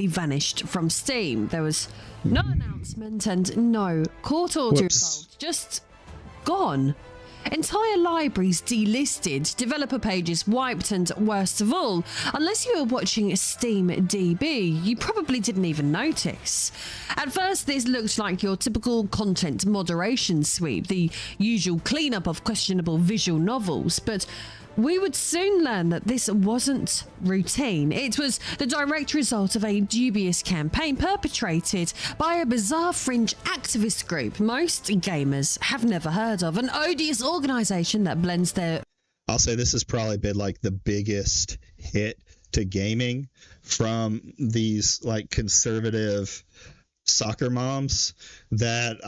vanished from Steam. There was no announcement and no court order involved. Just gone. Entire libraries delisted, developer pages wiped, and worst of all, unless you were watching Steam DB, you probably didn't even notice. At first, this looked like your typical content moderation sweep, the usual cleanup of questionable visual novels, but we would soon learn that this wasn't routine. It was the direct result of a dubious campaign perpetrated by a bizarre fringe activist group most gamers have never heard of, an odious organization that blends their... I'll say this has probably been like the biggest hit to gaming from these like conservative soccer moms that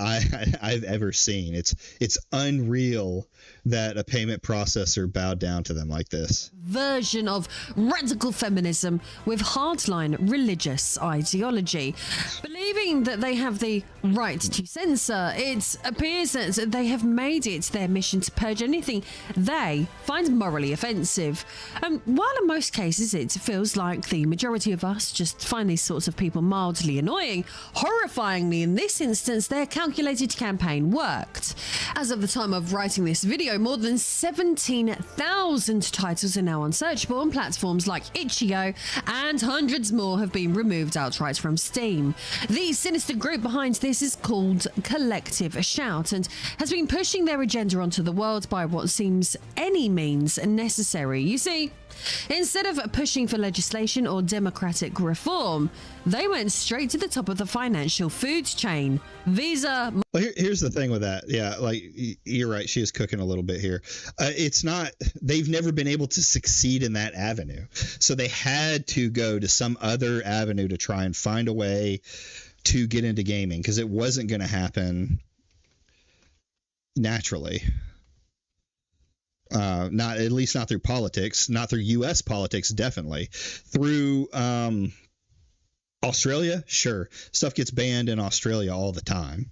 I've ever seen. It's unreal that a payment processor bowed down to them like this. Version of radical feminism with hardline religious ideology. Believing that they have the right to censor, it appears that they have made it their mission to purge anything they find morally offensive. While in most cases it feels like the majority of us just find these sorts of people mildly annoying, horrifyingly in this instance their calculated campaign worked. As of the time of writing this video, more than 17,000 titles are now unsearchable on platforms like itch.io, and hundreds more have been removed outright from Steam. The sinister group behind this is called Collective Shout and has been pushing their agenda onto the world by what seems any means necessary. You see, instead of pushing for legislation or democratic reform, they went straight to the top of the financial food chain. Visa... Well, here's the thing with that. Yeah, like, you're right. She is cooking a little bit here. It's not... They've never been able to succeed in that avenue. So they had to go to some other avenue to try and find a way to get into gaming, because it wasn't going to happen naturally. Not, at least not through politics, not through U.S. politics, definitely. Through Australia, sure. Stuff gets banned in Australia all the time.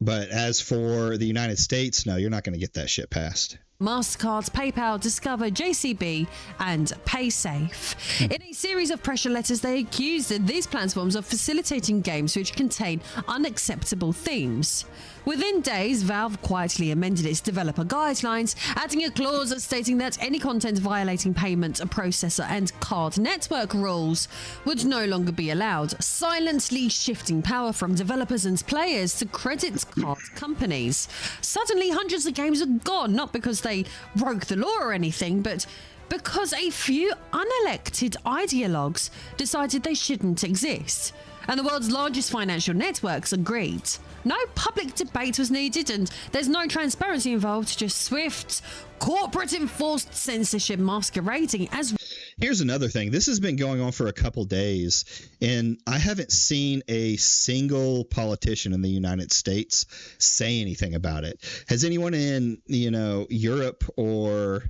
But as for the United States, no, you're not going to get that shit passed. MasterCard, PayPal, Discover, JCB, and PaySafe. In a series of pressure letters, they accused these platforms of facilitating games which contain unacceptable themes. Within days, Valve quietly amended its developer guidelines, adding a clause stating that any content violating payment processor and card network rules would no longer be allowed, silently shifting power from developers and players to credit card companies. Suddenly, hundreds of games are gone, not because they broke the law or anything, but because a few unelected ideologues decided they shouldn't exist. And the world's largest financial networks agreed. No public debate was needed, and there's no transparency involved, just swift, corporate-enforced censorship masquerading as... Here's another thing. This has been going on for a couple days, and I haven't seen a single politician in the United States say anything about it. Has anyone in, Europe or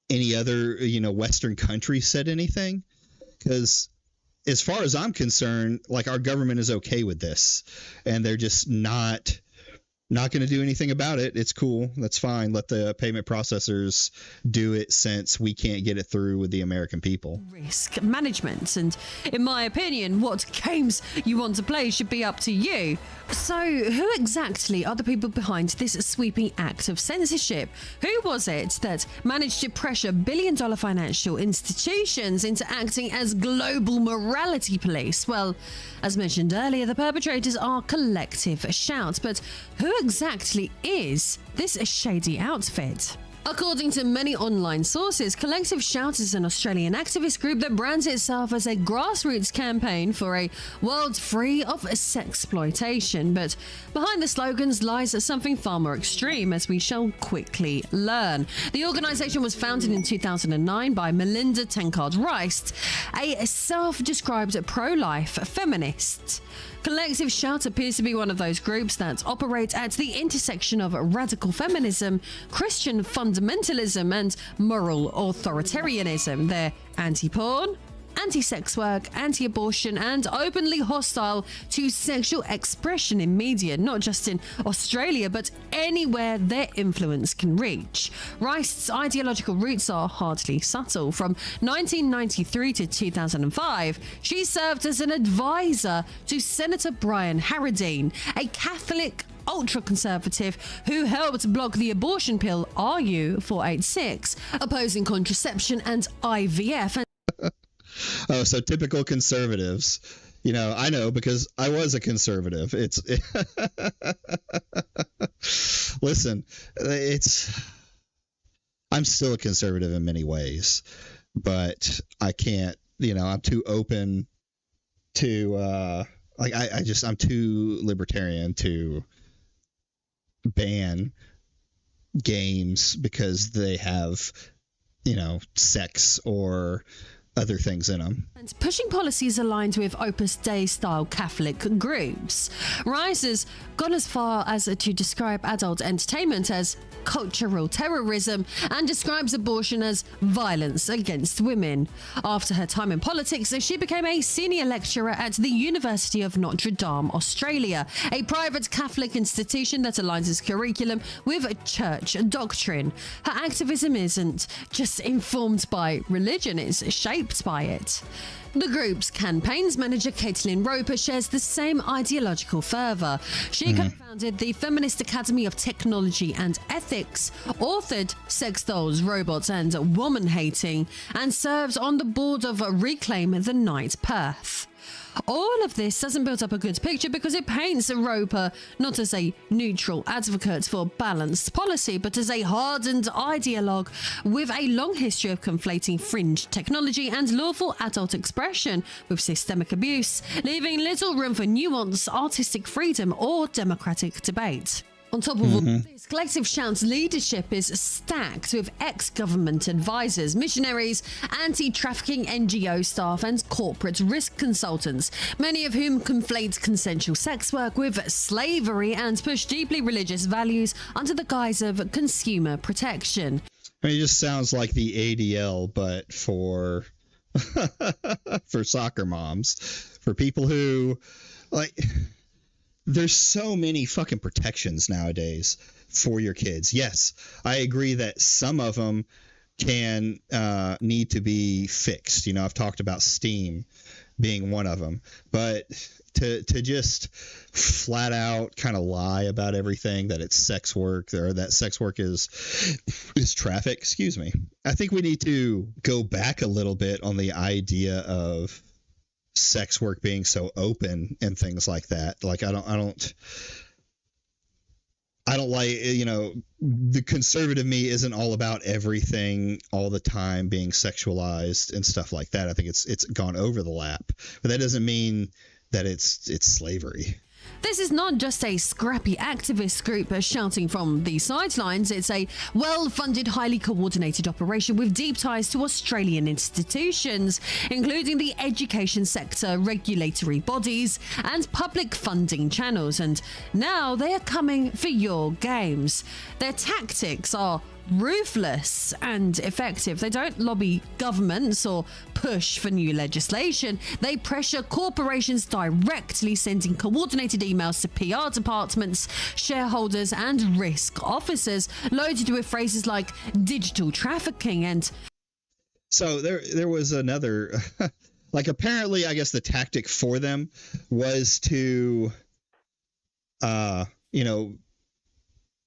any other, Western country said anything? Because as far as I'm concerned, like, our government is okay with this, and they're just not going to do anything about it. It's cool. That's fine. Let the payment processors do it, since we can't get it through with the American people. Risk management. And in my opinion, what games you want to play should be up to you. So who exactly are the people behind this sweeping act of censorship? Who was it that managed to pressure billion-dollar financial institutions into acting as global morality police? Well, as mentioned earlier, the perpetrators are Collective Shout, but who exactly is this shady outfit? According to many online sources, Collective Shout is an Australian activist group that brands itself as a grassroots campaign for a world free of sexploitation. But behind the slogans lies something far more extreme, as we shall quickly learn. The organisation was founded in 2009 by Melinda Tenkard-Rice, a self-described pro-life feminist. Collective Shout appears to be one of those groups that operate at the intersection of radical feminism, Christian fundamentalism, and moral authoritarianism. They're anti-porn, anti-sex work, anti-abortion, and openly hostile to sexual expression in media, not just in Australia, but anywhere their influence can reach. Rice's ideological roots are hardly subtle. From 1993 to 2005, she served as an advisor to Senator Brian Harradine, a Catholic ultra-conservative who helped block the abortion pill RU486, opposing contraception and IVF. Oh, so typical conservatives. You know, I know because I was a conservative. Listen, I'm still a conservative in many ways, but I can't, I'm too open to, I'm too libertarian to ban games because they have, sex or other things in them. And pushing policies aligned with Opus Dei-style Catholic groups. Rice has gone as far as to describe adult entertainment as cultural terrorism and describes abortion as violence against women. After her time in politics, she became a senior lecturer at the University of Notre Dame, Australia, a private Catholic institution that aligns its curriculum with church doctrine. Her activism isn't just informed by religion, it's shaped by it. The group's campaigns manager, Caitlin Roper, shares the same ideological fervour. She co-founded the Feminist Academy of Technology and Ethics, authored Sex Dolls, Robots and Woman Hating, and serves on the board of Reclaim the Night Perth. All of this doesn't build up a good picture because it paints Roper not as a neutral advocate for balanced policy, but as a hardened ideologue with a long history of conflating fringe technology and lawful adult expression with systemic abuse, leaving little room for nuance, artistic freedom, or democratic debate. On top of all this, Collective Shout's leadership is stacked with ex-government advisors, missionaries, anti-trafficking NGO staff, and corporate risk consultants, many of whom conflate consensual sex work with slavery and push deeply religious values under the guise of consumer protection. I mean, it just sounds like the ADL, but for for soccer moms, for people who there's so many fucking protections nowadays for your kids. Yes, I agree that some of them can need to be fixed. I've talked about STEAM being one of them, but to just flat out kind of lie about everything, that it's sex work or that sex work is traffic. Excuse me. I think we need to go back a little bit on the idea of sex work being so open and things like that. Like, I don't like, the conservative me isn't all about everything all the time being sexualized and stuff like that. I think it's gone over the lap, but that doesn't mean that it's slavery. This is not just a scrappy activist group shouting from the sidelines. It's a well-funded, highly coordinated operation with deep ties to Australian institutions, including the education sector, regulatory bodies, and public funding channels. And now they are coming for your games. Their tactics are ruthless and effective. They don't lobby governments or push for new legislation. They pressure corporations directly, sending coordinated emails to PR departments, shareholders, and risk officers, loaded with phrases like digital trafficking and... So there was another... apparently, I guess the tactic for them was to,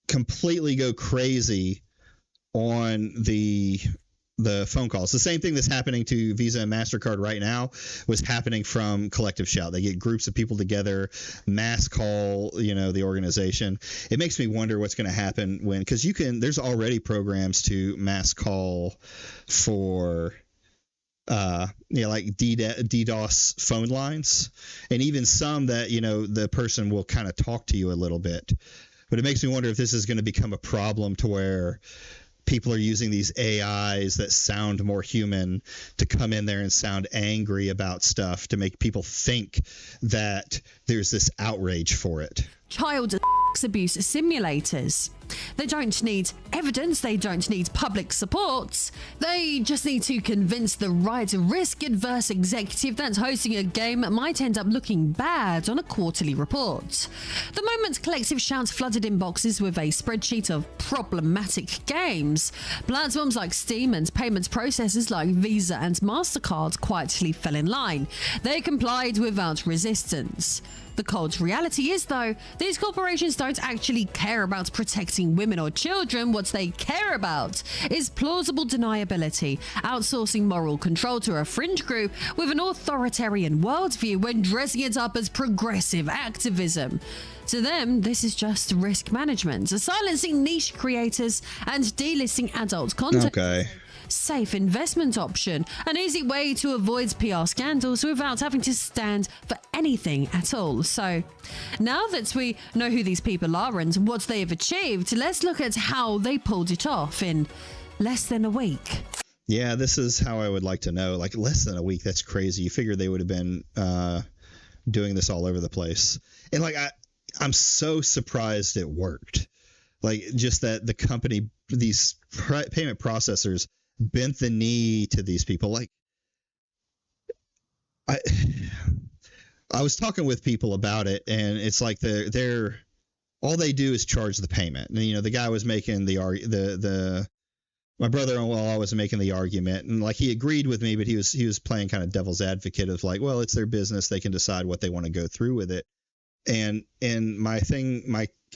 completely go crazy on the phone calls. The same thing that's happening to Visa and MasterCard right now was happening from Collective Shout. They get groups of people together, mass call, the organization. It makes me wonder what's going to happen because there's already programs to mass call for like DDoS phone lines, and even some that, the person will kind of talk to you a little bit. But it makes me wonder if this is going to become a problem to where people are using these AIs that sound more human to come in there and sound angry about stuff to make people think that there's this outrage for it. Child abuse simulators. They don't need evidence, they don't need public support. They just need to convince the right risk-adverse executive that hosting a game might end up looking bad on a quarterly report. The moment Collective Shout flooded inboxes with a spreadsheet of problematic games, platforms like Steam and payment processors like Visa and MasterCard quietly fell in line. They complied without resistance. The cold reality is, though, these corporations don't actually care about protecting women or children. What they care about is plausible deniability, outsourcing moral control to a fringe group with an authoritarian worldview when dressing it up as progressive activism. To them, this is just risk management, silencing niche creators and delisting adult content. Okay. Safe investment option, an easy way to avoid PR scandals without having to stand for anything at all. So now that we know who these people are and what they have achieved, let's look at how they pulled it off in less than a week. Yeah, this is how I would like to know. Like, less than a week, that's crazy. You figure they would have been doing this all over the place. And like, I'm so surprised it worked. Like, just that the company, these payment processors, bent the knee to these people. Like, I was talking with people about it, and it's like they're all they do is charge the payment. And the guy was making my brother-in-law was making the argument, and like he agreed with me, but he was playing kind of devil's advocate of like, well, it's their business, they can decide what they want to go through with it. And my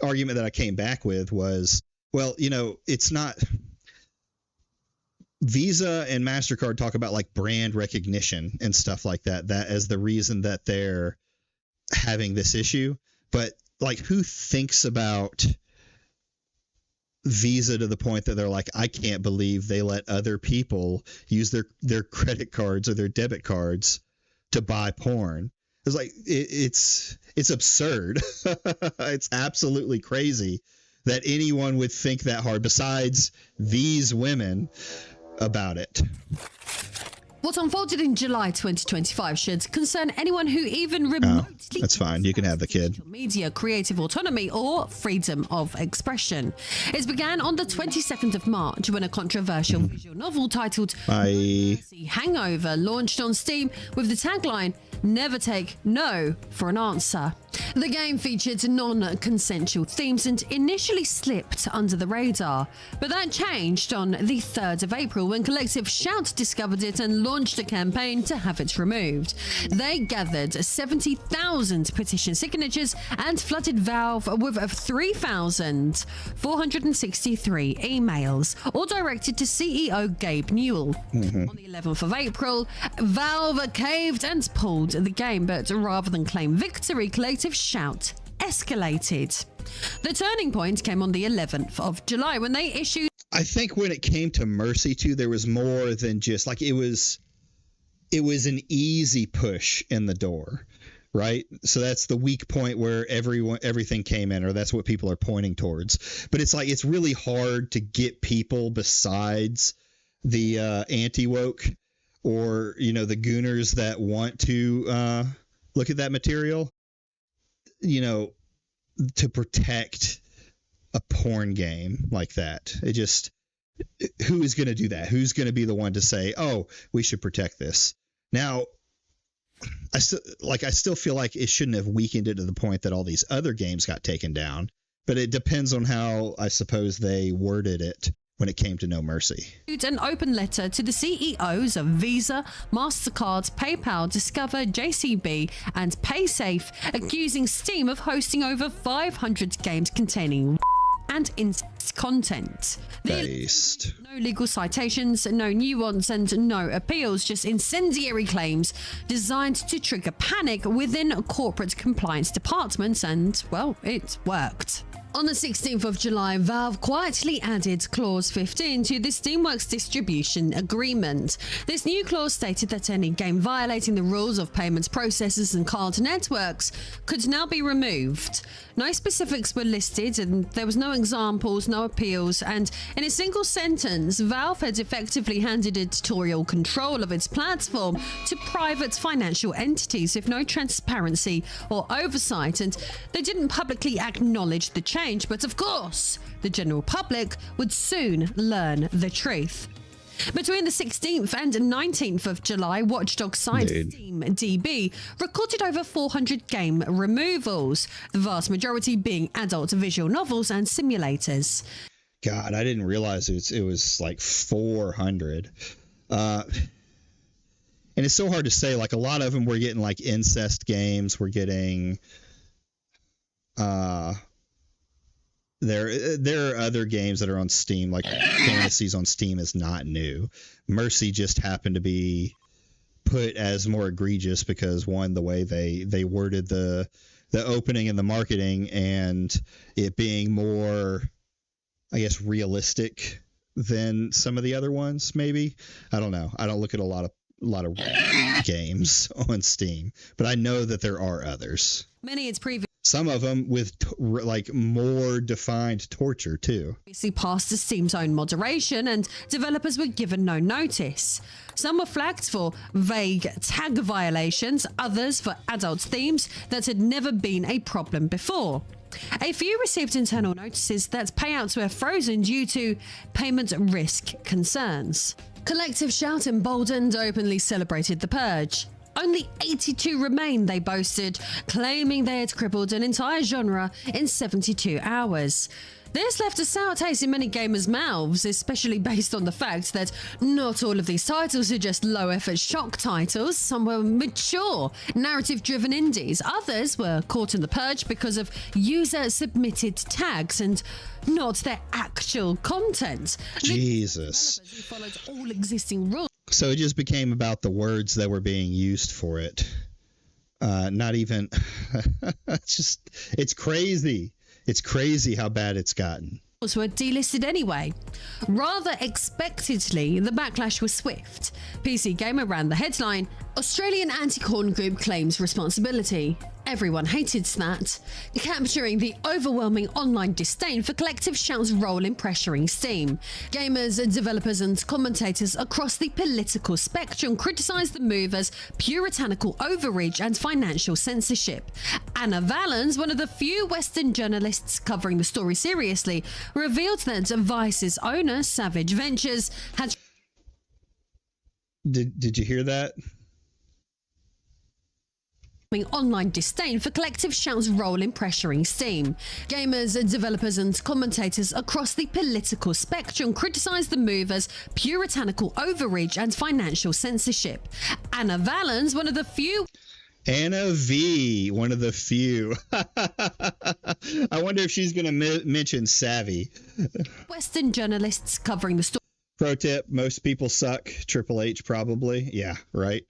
argument that I came back with was, well, it's not. Visa and MasterCard talk about like brand recognition and stuff like that as the reason that they're having this issue. But like, who thinks about Visa to the point that they're like, I can't believe they let other people use their credit cards or their debit cards to buy porn. It's like, it's absurd. It's absolutely crazy that anyone would think that hard besides these women about it. What unfolded in July 2025 should concern anyone who even remotely... that's fine. You can have the kid. ...media, creative autonomy, or freedom of expression. It began on the 22nd of March when a controversial visual novel titled Mercy Hangover launched on Steam with the tagline, "Never take no for an answer." The game featured non-consensual themes and initially slipped under the radar, but that changed on the 3rd of April when Collective Shout discovered it and launched a campaign to have it removed. They gathered 70,000 petition signatures and flooded Valve with 3,463 emails, all directed to CEO Gabe Newell. On the 11th of April, Valve caved and pulled the game, but rather than claim victory, Collective Shout escalated. The turning point came on the 11th of July when they issued... I think when it came to Mercy too, there was more than just like it was an easy push in the door, right? So that's the weak point where everything came in, or that's what people are pointing towards. But it's like it's really hard to get people besides the anti-woke or the gooners that want to look at that material, to protect a porn game like that. Who is going to do that? Who's going to be the one to say, oh, we should protect this? Now, I still feel like it shouldn't have weakened it to the point that all these other games got taken down, but it depends on how I suppose they worded it when it came to No Mercy. An open letter to the CEOs of Visa, MasterCard, PayPal, Discover, JCB, and PaySafe, accusing Steam of hosting over 500 games containing and incest content. Based. No legal citations, no nuance, and no appeals, just incendiary claims designed to trigger panic within corporate compliance departments, and, well, it worked. On the 16th of July, Valve quietly added Clause 15 to the Steamworks distribution agreement. This new clause stated that any game violating the rules of payments processors and card networks could now be removed. No specifics were listed and there was no examples, no appeals, and in a single sentence, Valve had effectively handed editorial control of its platform to private financial entities with no transparency or oversight, and they didn't publicly acknowledge the change, but of course, the general public would soon learn the truth. Between the 16th and 19th of July, Watchdog site SteamDB recorded over 400 game removals, the vast majority being adult visual novels and simulators. God, I didn't realize it was like 400. And it's so hard to say. Like, a lot of them we're getting like incest games. We're getting there are other games that are on Steam, like Fantasies on Steam is not new. Mercy just happened to be put as more egregious because, one, the way they worded the opening and the marketing, and it being more, I guess, realistic than some of the other ones. Maybe, I don't know. I don't look at a lot of games on Steam, but I know that there are others. Many its previous. Some of them with like more defined torture too. Passed the Steam's own moderation and developers were given no notice. Some were flagged for vague tag violations, others for adult themes that had never been a problem before. A few received internal notices that payouts were frozen due to payment risk concerns. Collective Shout emboldened openly celebrated the purge. Only 82 remained, they boasted, claiming they had crippled an entire genre in 72 hours. This left a sour taste in many gamers' mouths, especially based on the fact that not all of these titles are just low-effort shock titles. Some were mature, narrative-driven indies. Others were caught in the purge because of user-submitted tags and not their actual content. Jesus. Who followed all existing rules. So it just became about the words that were being used for it. Not even. It's crazy. It's crazy how bad it's gotten. Were delisted anyway. Rather expectedly, the backlash was swift. PC Gamer ran the headline, Australian anti-corn group claims responsibility. Everyone hated that, capturing the overwhelming online disdain for Collective Shout's role in pressuring Steam. Gamers, developers and commentators across the political spectrum criticised the move as puritanical overreach and financial censorship. Anna Valens, one of the few Western journalists covering the story seriously, revealed that Vice's owner, Savage Ventures, had... Did you hear that? Online disdain for Collective Shout's role in pressuring Steam. Gamers, developers and commentators across the political spectrum criticised the move as puritanical overreach and financial censorship. Anna Valens, one of the few... Anna V, one of the few. I wonder if she's going to mention Savvy. Western journalists covering the story. Pro tip, most people suck. Triple H probably. Yeah, right.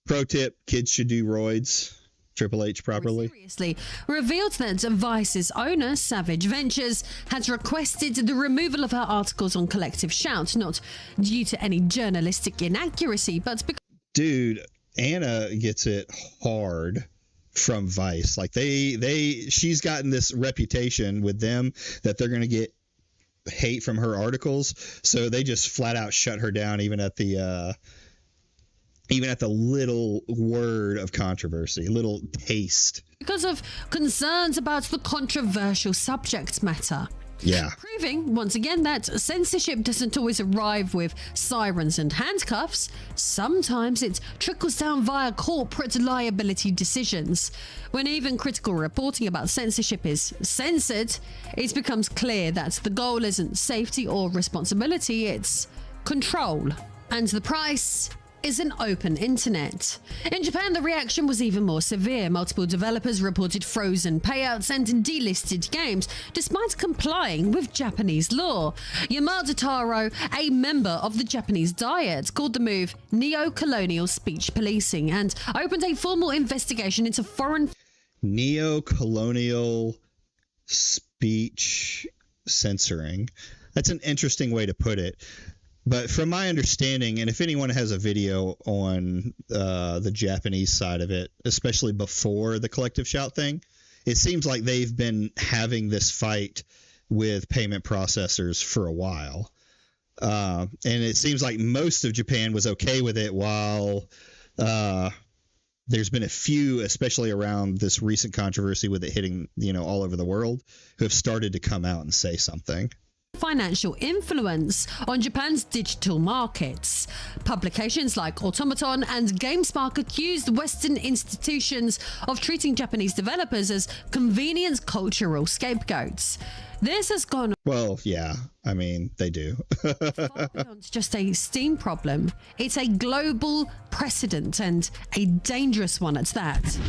Pro tip, kids should do roids. Triple H properly. Seriously, revealed that Vice's owner, Savage Ventures, has requested the removal of her articles on Collective Shout, not due to any journalistic inaccuracy, but because... Dude, Anna gets it hard from Vice. Like she's gotten this reputation with them that they're going to get hate from her articles, so they just flat out shut her down even at the little word of controversy, little taste. Because of concerns about the controversial subject matter. Yeah. Proving, once again, that censorship doesn't always arrive with sirens and handcuffs. Sometimes it trickles down via corporate liability decisions. When even critical reporting about censorship is censored, it becomes clear that the goal isn't safety or responsibility, it's control. And the price is an open internet. In Japan, the reaction was even more severe. Multiple developers reported frozen payouts and delisted games, despite complying with Japanese law. Yamada Taro, a member of the Japanese Diet, called the move neo-colonial speech policing and opened a formal investigation into foreign... Neo-colonial speech censoring. That's an interesting way to put it. But from my understanding, and if anyone has a video on the Japanese side of it, especially before the collective shout thing, it seems like they've been having this fight with payment processors for a while. And it seems like most of Japan was okay with it, while there's been a few, especially around this recent controversy with it hitting, all over the world, who have started to come out and say something. Financial influence on Japan's digital markets. Publications like Automaton and GameSpark accused Western institutions of treating Japanese developers as convenient cultural scapegoats. This has gone Well, yeah, I mean, they do. far beyond just a Steam problem. It's a global precedent, and a dangerous one at that.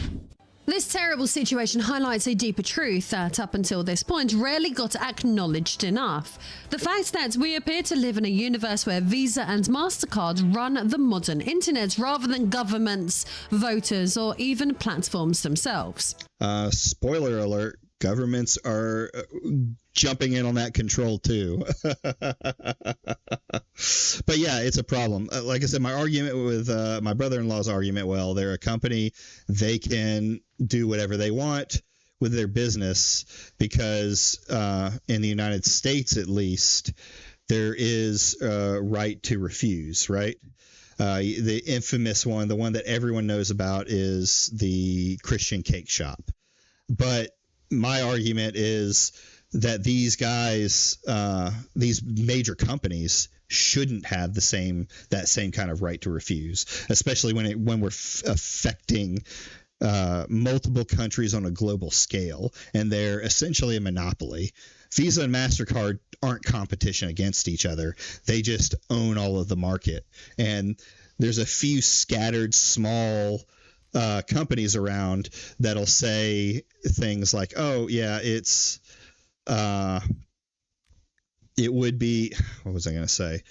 This terrible situation highlights a deeper truth that, up until this point, rarely got acknowledged enough. The fact that we appear to live in a universe where Visa and MasterCard run the modern internet rather than governments, voters, or even platforms themselves. Spoiler alert, governments are jumping in on that control too. But yeah, it's a problem. Like I said, my argument with my brother-in-law's argument, well, they're a company, they can do whatever they want with their business because in the United States, at least, there is a right to refuse, right? The infamous one, the one that everyone knows about, is the Christian cake shop. But my argument is that these guys, these major companies, shouldn't have that same kind of right to refuse, especially when we're affecting multiple countries on a global scale, and they're essentially a monopoly. Visa and MasterCard aren't competition against each other. They just own all of the market. And there's a few scattered small companies around that'll say things like, oh yeah, it would be, what was I going to say?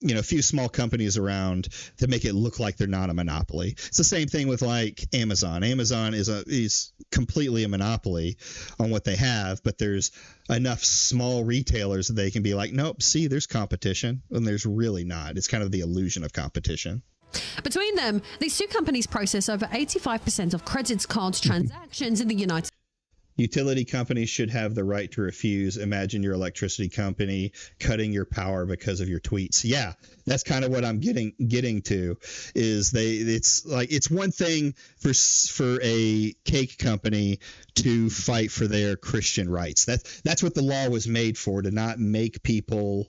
A few small companies around to make it look like they're not a monopoly. It's the same thing with like Amazon. Amazon is completely a monopoly on what they have, but there's enough small retailers that they can be like, nope, see, there's competition, and there's really not. It's kind of the illusion of competition. Between them, these two companies process over 85% of credit card transactions in the United States. Utility companies should have the right to refuse. Imagine your electricity company cutting your power because of your tweets. Yeah, that's kind of what I'm getting to. Is it's one thing for a cake company to fight for their Christian rights. That's what the law was made for, to not make people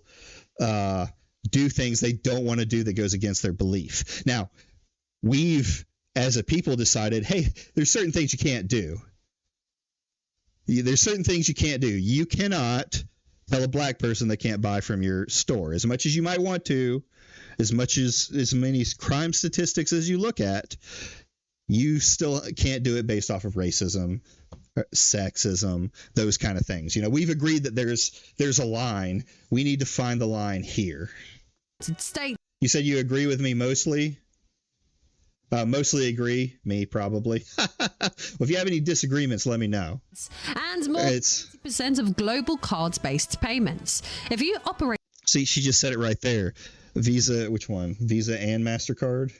do things they don't want to do that goes against their belief. Now, we've as a people decided, hey, there's certain things you can't do. There's certain things you can't do. You cannot tell a black person they can't buy from your store. As much as you might want to, as many crime statistics as you look at, you still can't do it based off of racism, sexism, those kind of things. We've agreed that there's a line. We need to find the line here. States. You said you agree with me mostly? Mostly agree. Me, probably. Well, if you have any disagreements, let me know. And more than 80% of global cards-based payments. If you operate... See, she just said it right there. Visa, which one? Visa and MasterCard?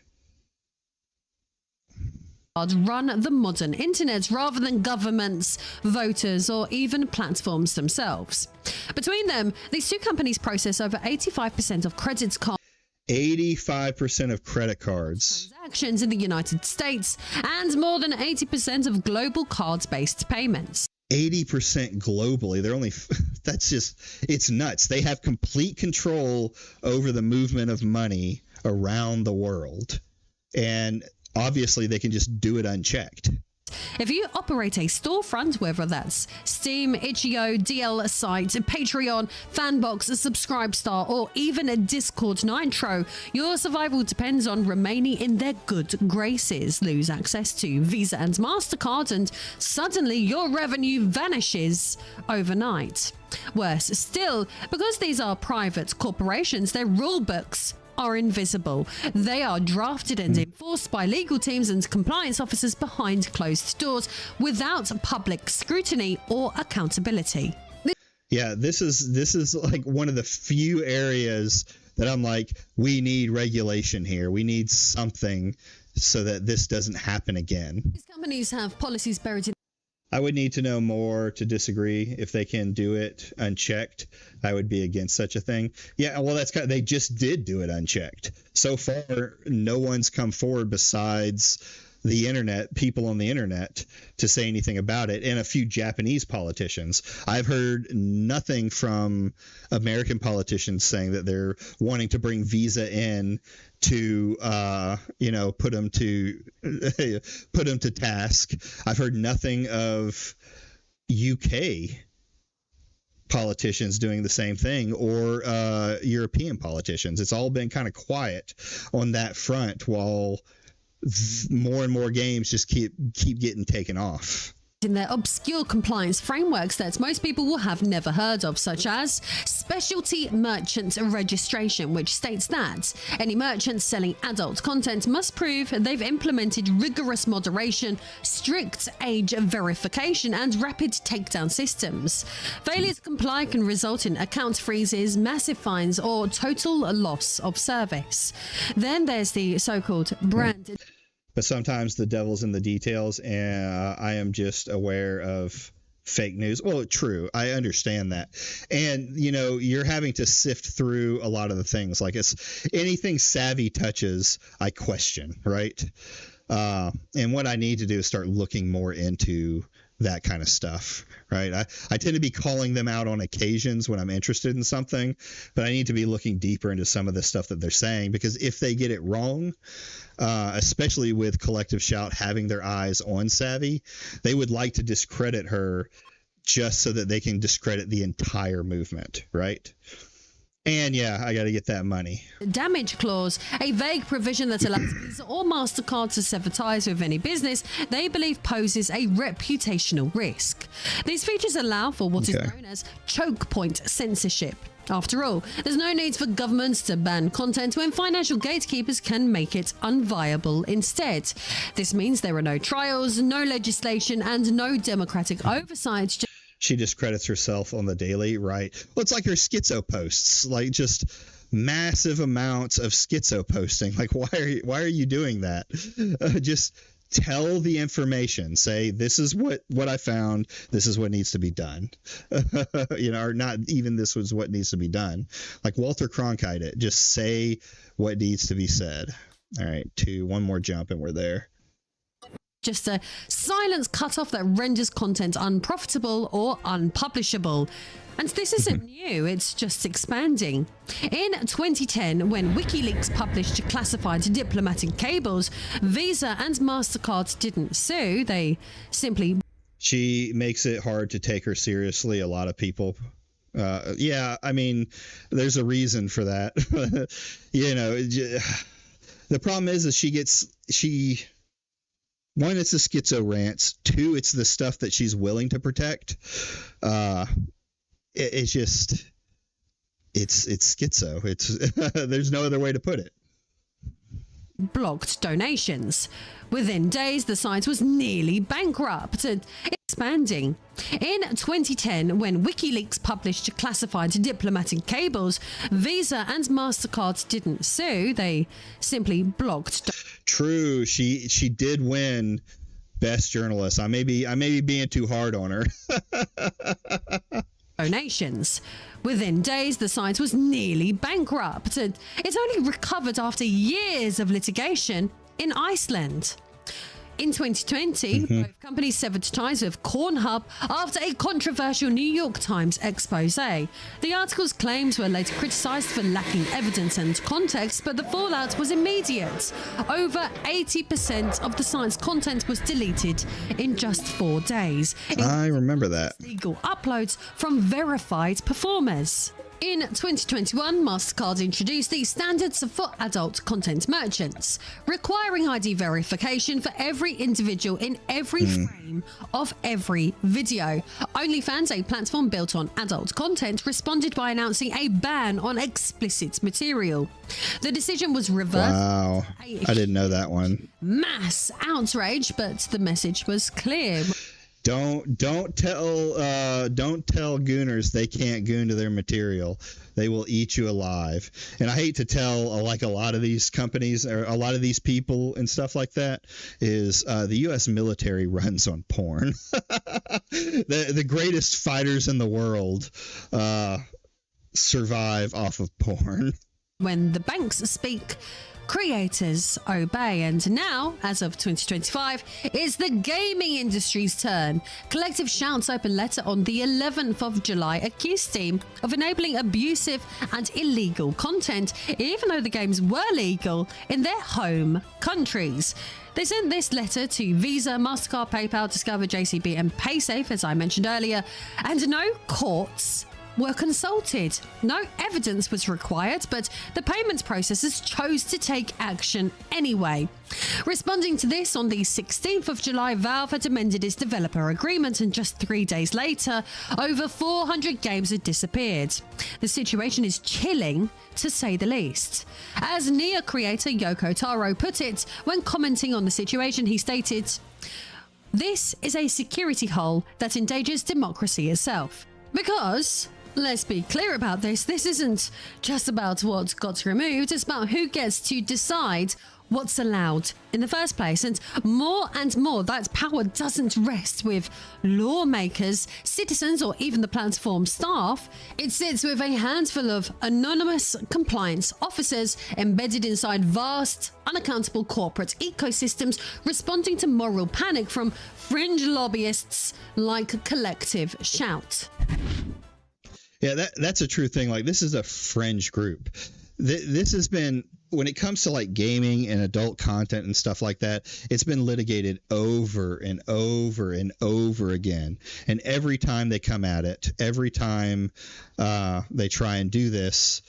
Run the modern internet rather than governments, voters, or even platforms themselves. Between them, these two companies process over 85% of credit cards. 85% of credit cards transactions in the United States, and more than 80% of global cards-based payments. 80% globally. It's nuts. They have complete control over the movement of money around the world. And obviously they can just do it unchecked. If you operate a storefront, whether that's Steam, Itch.io, DL site, Patreon, Fanbox, Subscribestar, or even a Discord Nitro, your survival depends on remaining in their good graces. Lose access to Visa and MasterCard, and suddenly your revenue vanishes overnight. Worse still, because these are private corporations, their rule books are invisible. They are drafted and enforced by legal teams and compliance officers behind closed doors without public scrutiny or accountability. Yeah, this is like one of the few areas that I'm like, we need regulation here. We need something so that this doesn't happen again. These companies have policies buried in. I would need to know more to disagree. If they can do it unchecked, I would be against such a thing. Yeah, well, they just did do it unchecked. So far, no one's come forward besides the internet, people on the internet, to say anything about it, and a few Japanese politicians. I've heard nothing from American politicians saying that they're wanting to bring Visa in to put them to task. I've heard nothing of UK politicians doing the same thing, or European politicians. It's all been kind of quiet on that front, while more and more games just keep getting taken off in their obscure compliance frameworks that most people will have never heard of, such as specialty merchant registration, which states that any merchant selling adult content must prove they've implemented rigorous moderation, strict age verification, and rapid takedown systems. Failure to comply can result in account freezes, massive fines, or total loss of service. Then there's the so-called brand. But sometimes the devil's in the details, and I am just aware of fake news. Well, true. I understand that. And, you're having to sift through a lot of the things. Like, it's anything savvy touches, I question, right? And what I need to do is start looking more into that kind of stuff, right? I tend to be calling them out on occasions when I'm interested in something, but I need to be looking deeper into some of the stuff that they're saying, because if they get it wrong, especially with Collective Shout having their eyes on Savvy, they would like to discredit her just so that they can discredit the entire movement, right? And yeah, I got to get that money. Damage clause, a vague provision that allows Visa or MasterCard to sever ties with any business they believe poses a reputational risk. These features allow for what is known as choke point censorship. After all, there's no need for governments to ban content when financial gatekeepers can make it unviable instead. This means there are no trials, no legislation, and no democratic oversight. She discredits herself on the daily, right? Well, it's like her schizo posts, like just massive amounts of schizo posting. Like, why are you doing that? Just tell the information. Say, this is what I found. This is what needs to be done. Or not even this was what needs to be done. Like Walter Cronkite it. Just say what needs to be said. All right, one more jump and we're there. Just a silence cutoff that renders content unprofitable or unpublishable. And this isn't new, it's just expanding. In 2010, when WikiLeaks published classified diplomatic cables, Visa and MasterCard didn't sue, they simply... She makes it hard to take her seriously, a lot of people. Yeah, I mean, there's a reason for that. The problem is she... One, it's the schizo rants. Two, it's the stuff that she's willing to protect. It's schizo. There's no other way to put it. Blocked donations. Within days, the site was nearly bankrupt. Expanding. In 2010, when WikiLeaks published classified diplomatic cables, Visa and MasterCard didn't sue. They simply blocked. True, she did win Best Journalist. I may be being too hard on her. Donations. Within days, the site was nearly bankrupt. It only recovered after years of litigation in Iceland. In 2020, both companies severed ties with Cornhub after a controversial New York Times expose. The article's claims were later criticized for lacking evidence and context, but the fallout was immediate. Over 80% of the site's content was deleted in just 4 days. I remember that. Legal uploads from verified performers. In 2021, MasterCard introduced these standards for adult content merchants, requiring ID verification for every individual in every frame of every video. OnlyFans, a platform built on adult content, responded by announcing a ban on explicit material. The decision was reversed. Wow, I didn't know that one. Mass outrage, but the message was clear. Don't tell gooners they can't goon to their material. They will eat you alive. And I hate to tell a lot of these companies or a lot of these people and stuff like that is the U.S. military runs on porn. The greatest fighters in the world survive off of porn. When the banks speak, creators obey, and now, as of 2025, it's the gaming industry's turn. Collective Shout's open letter on the 11th of July accused Steam of enabling abusive and illegal content, even though the games were legal in their home countries. They sent this letter to Visa, MasterCard, PayPal, Discover, JCB and PaySafe, as I mentioned earlier, and no courts were consulted. No evidence was required, but the payments processors chose to take action anyway. Responding to this, on the 16th of July, Valve had amended its developer agreement, and just 3 days later, over 400 games had disappeared. The situation is chilling, to say the least. As Nier creator Yoko Taro put it, when commenting on the situation, he stated, "This is a security hole that endangers democracy itself." Because, let's be clear about this isn't just about what got removed, it's about who gets to decide what's allowed in the first place. And more, that power doesn't rest with lawmakers, citizens, or even the platform staff. It sits with a handful of anonymous compliance officers embedded inside vast, unaccountable corporate ecosystems, responding to moral panic from fringe lobbyists like Collective Shout. Yeah, that's a true thing. Like, this is a fringe group. This has been, when it comes to like gaming and adult content and stuff like that, it's been litigated over and over and over again. And every time they come at it, every time they try and do this,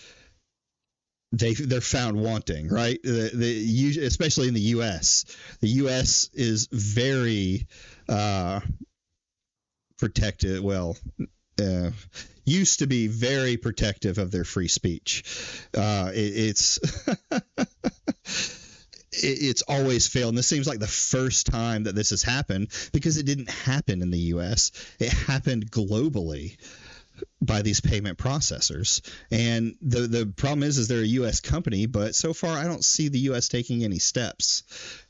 they're found wanting, right? Especially in the U.S. The U.S. is very protected. Well, used to be very protective of their free speech. It's it's always failed. And this seems like the first time that this has happened, because it didn't happen in the U.S. It happened globally by these payment processors. And the problem is they're a U.S. company, but so far I don't see the U.S. taking any steps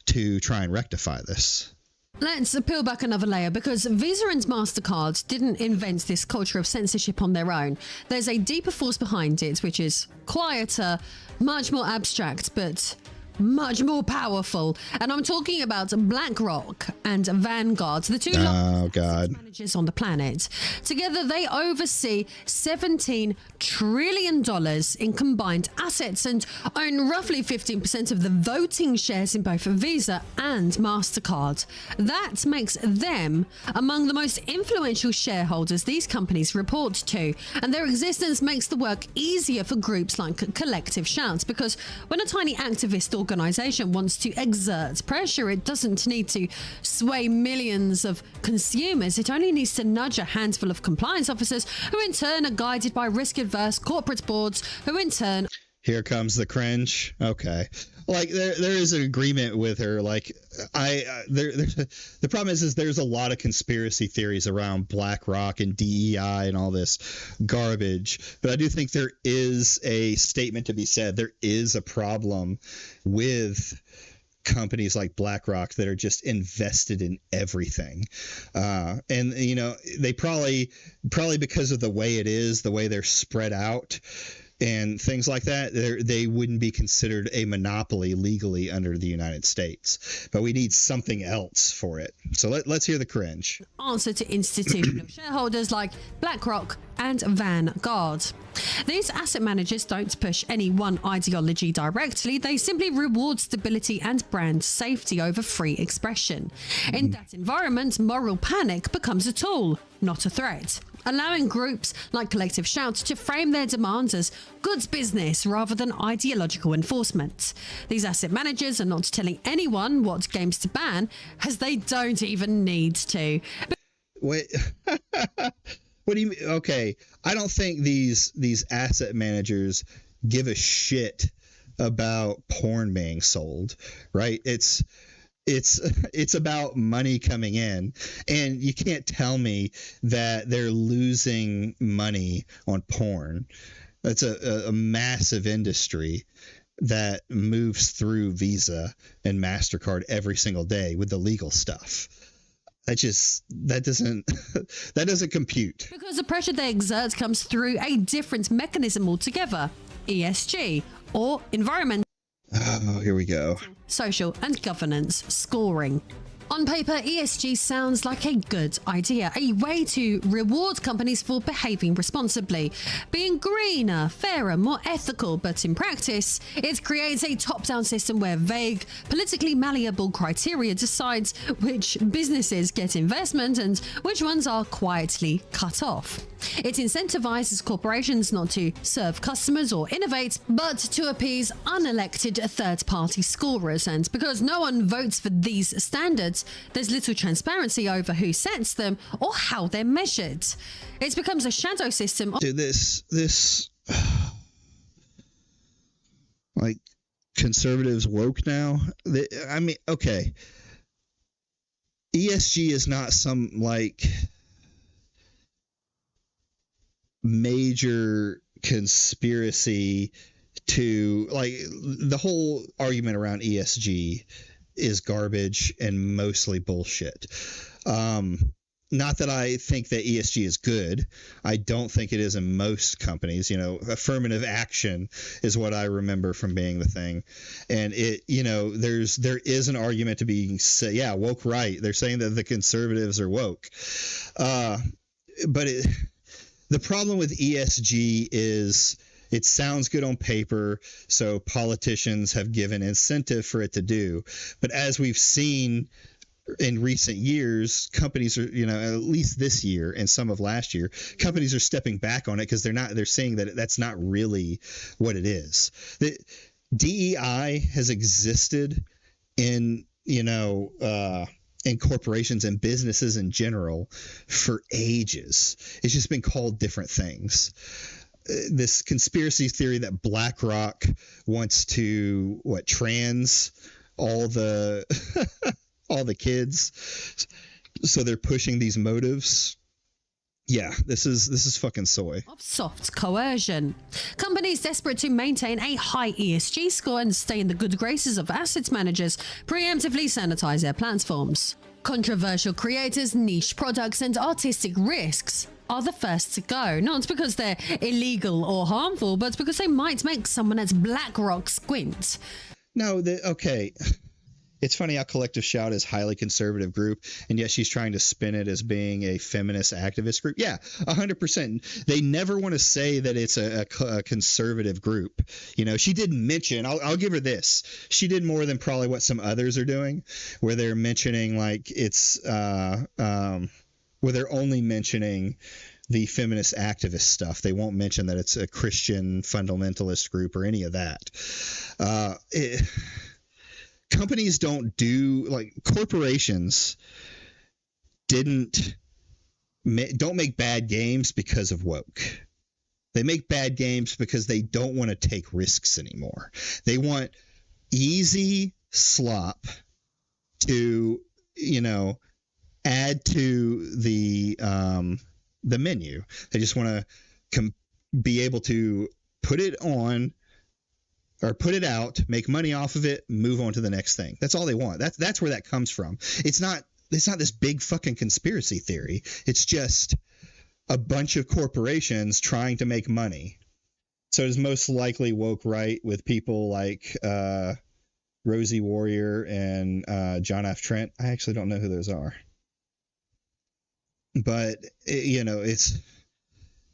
to try and rectify this. Let's peel back another layer, because Visa and MasterCard didn't invent this culture of censorship on their own. There's a deeper force behind it, which is quieter, much more abstract, but much more powerful. And I'm talking about BlackRock and Vanguard, the two largest managers on the planet. Together, they oversee $17 trillion in combined assets and own roughly 15% of the voting shares in both Visa and MasterCard. That makes them among the most influential shareholders these companies report to, and their existence makes the work easier for groups like Collective Shout, because when a tiny activist organization wants to exert pressure, it doesn't need to sway millions of consumers. It only needs to nudge a handful of compliance officers, who in turn are guided by risk-averse corporate boards, who in turn... Here comes the cringe. Okay. Like, there is an agreement with her. Like, the problem is there's a lot of conspiracy theories around BlackRock and DEI and all this garbage. But I do think there is a statement to be said. There is a problem with companies like BlackRock that are just invested in everything. And, you know, they probably because of the way it is, the way they're spread out, and things like that, they wouldn't be considered a monopoly legally under the United States. But we need something else for it. So let's hear the cringe. Answer to institutional shareholders like BlackRock and Vanguard. These asset managers don't push any one ideology directly. They simply reward stability and brand safety over free expression. In that environment, moral panic becomes a tool, not a threat. allowing groups like Collective Shout to frame their demands as goods business rather than ideological enforcement. These asset managers are not telling anyone what games to ban, as they don't even need to. Wait, what do you mean? Okay, I don't think these asset managers give a shit about porn being sold, right? It's about money coming in, and you can't tell me that they're losing money on porn. That's a massive industry that moves through Visa and MasterCard every single day with the legal stuff. That doesn't compute. Because the pressure they exert comes through a different mechanism altogether, ESG, or environmental, Oh, here we go. social and governance scoring. On paper, ESG sounds like a good idea, a way to reward companies for behaving responsibly, being greener, fairer, more ethical, but in practice, it creates a top-down system where vague, politically malleable criteria decides which businesses get investment and which ones are quietly cut off. It incentivizes corporations not to serve customers or innovate, but to appease unelected third-party scorers. And because no one votes for these standards, there's little transparency over who sets them or how they're measured. It becomes a shadow system. Dude, this like conservatives woke now. I mean, okay. ESG is not some like major conspiracy to like the whole argument around ESG is garbage and mostly bullshit. Not that I think that ESG is good. I don't think it is in most companies. You know, affirmative action is what I remember from being the thing. And it, you know, there is an argument to be say, yeah, woke right. They're saying that the conservatives are woke. But the problem with ESG is it sounds good on paper, so politicians have given incentive for it to do. But as we've seen in recent years, companies are, you know, at least this year and some of last year, companies are stepping back on it because they're saying that that's not really what it is. The DEI has existed in, you know, in corporations and businesses in general for ages. It's just been called different things. This conspiracy theory that BlackRock wants to trans all the all the kids, so they're pushing these motives. Yeah, this is fucking soy. Of soft coercion. Companies desperate to maintain a high ESG score and stay in the good graces of asset managers preemptively sanitize their platforms. Controversial creators, niche products, and artistic risks are the first to go, not because they're illegal or harmful, but because they might make someone at BlackRock squint. No, okay. It's funny how Collective Shout is highly conservative group, and yet she's trying to spin it as being a feminist activist group. Yeah, 100%. They never want to say that it's a conservative group. You know, she did mention, I'll give her this. She did more than probably what some others are doing, where they're mentioning like it's, where they're only mentioning the feminist activist stuff. They won't mention that it's a Christian fundamentalist group or any of that. Companies don't corporations don't make bad games because of woke. They make bad games because they don't want to take risks anymore. They want easy slop to, you know, add to the menu. They just want to be able to put it on or put it out, make money off of it, move on to the next thing. That's all they want. That's where that comes from. It's not this big fucking conspiracy theory. It's just a bunch of corporations trying to make money. So it's most likely woke right with people like Rosie Warrior and John F. Trent. I actually don't know who those are. But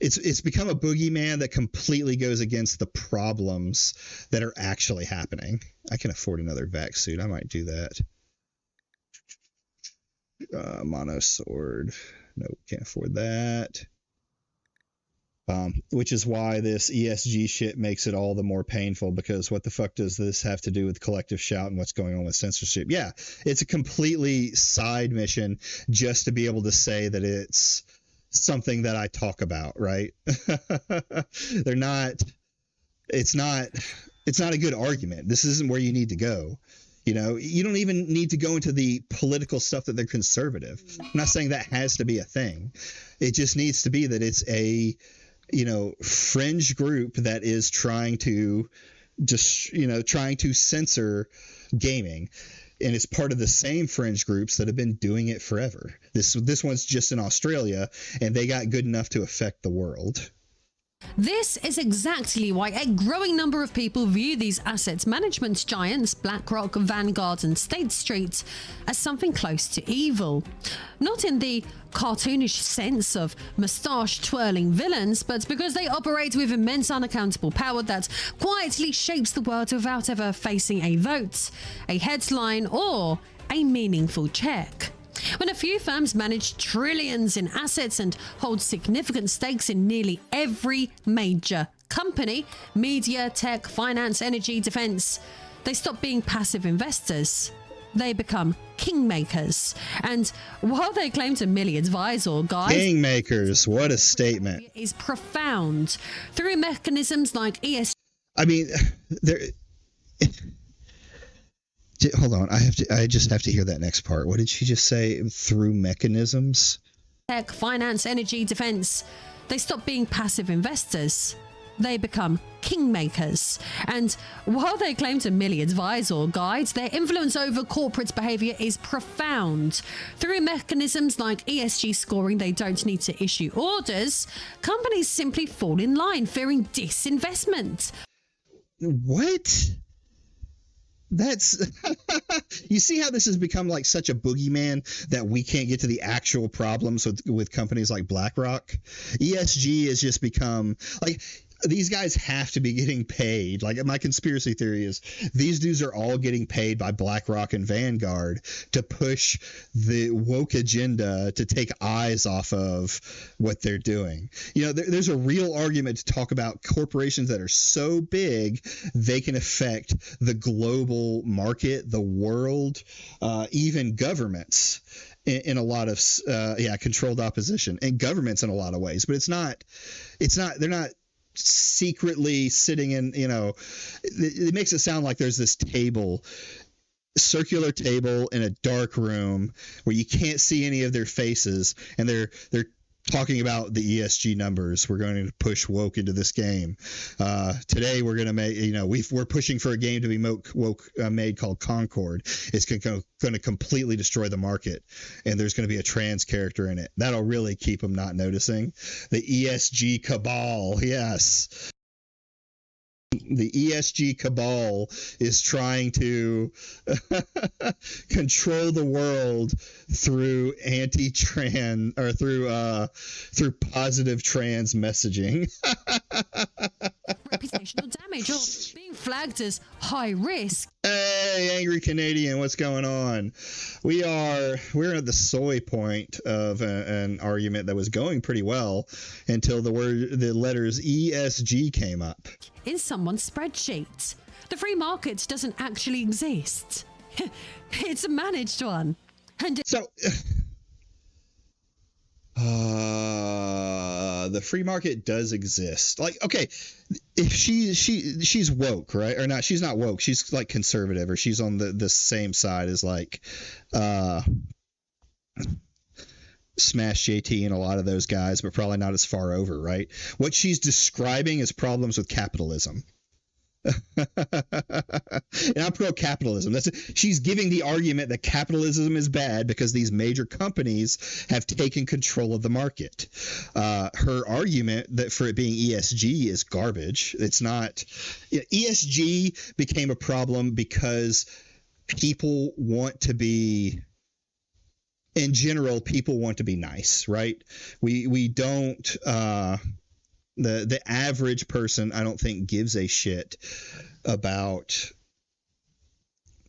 it's become a boogeyman that completely goes against the problems that are actually happening. I can afford another vac suit. I might do that. Mono sword. Nope, can't afford that. which is why this ESG shit makes it all the more painful, because what the fuck does this have to do with collective shout and what's going on with censorship? Yeah, it's a completely side mission just to be able to say that it's something that I talk about, right? They're not, it's not a good argument. This isn't where you need to go. You know, you don't even need to go into the political stuff that they're conservative. I'm not saying that has to be a thing. It just needs to be that it's a, you know, fringe group that is trying to just, you know, trying to censor gaming. And it's part of the same fringe groups that have been doing it forever. This one's just in Australia, and they got good enough to affect the world. This is exactly why a growing number of people view these asset management giants, BlackRock, Vanguard and State Street, as something close to evil. Not in the cartoonish sense of moustache-twirling villains, but because they operate with immense unaccountable power that quietly shapes the world without ever facing a vote, a headline or a meaningful check. When a few firms manage trillions in assets and hold significant stakes in nearly every major company, media, tech, finance, energy, defense, they stop being passive investors. They become kingmakers. And while they claim to merely advise or guide, kingmakers, what a statement, is profound through mechanisms like ESG. I mean, there. Hold on, I just have to hear that next part. What did she just say? Through mechanisms? Tech, finance, energy, defense. They stop being passive investors. They become kingmakers. And while they claim to merely advise or guide, their influence over corporate behavior is profound. Through mechanisms like ESG scoring, they don't need to issue orders. Companies simply fall in line, fearing disinvestment. What? That's you see how this has become like such a boogeyman that we can't get to the actual problems with companies like BlackRock. ESG has just become like, these guys have to be getting paid. Like, my conspiracy theory is these dudes are all getting paid by BlackRock and Vanguard to push the woke agenda, to take eyes off of what they're doing. You know, there's a real argument to talk about corporations that are so big they can affect the global market, the world, even governments in a lot of controlled opposition, and governments in a lot of ways. But they're not secretly sitting in, you know, it makes it sound like there's this circular table in a dark room where you can't see any of their faces, and they're talking about the ESG numbers. We're going to push woke into this game. Today we're going to make, you know, we're pushing for a game to be woke made called Concord. It's going to completely destroy the market, and there's going to be a trans character in it. That'll really keep them not noticing. The ESG cabal, yes. The ESG cabal is trying to control the world through anti-trans, or through positive trans messaging. Reputational damage, or being flagged as high risk. Hey, angry Canadian, what's going on? We're at the soy point of an argument that was going pretty well until the letters ESG came up in someone's spreadsheet. The free market doesn't actually exist. It's a managed one. And so the free market does exist. Like, okay, if she's woke, right? Or not, she's not woke. She's like conservative, or she's on the same side as like Smash JT and a lot of those guys, but probably not as far over, right? What she's describing is problems with capitalism. And I'm pro-capitalism. She's giving the argument that capitalism is bad because these major companies have taken control of the market. Her argument that for it being ESG is garbage. It's not. ESG became a problem because people want to be. In general, people want to be nice, right? We don't. The average person, I don't think, gives a shit about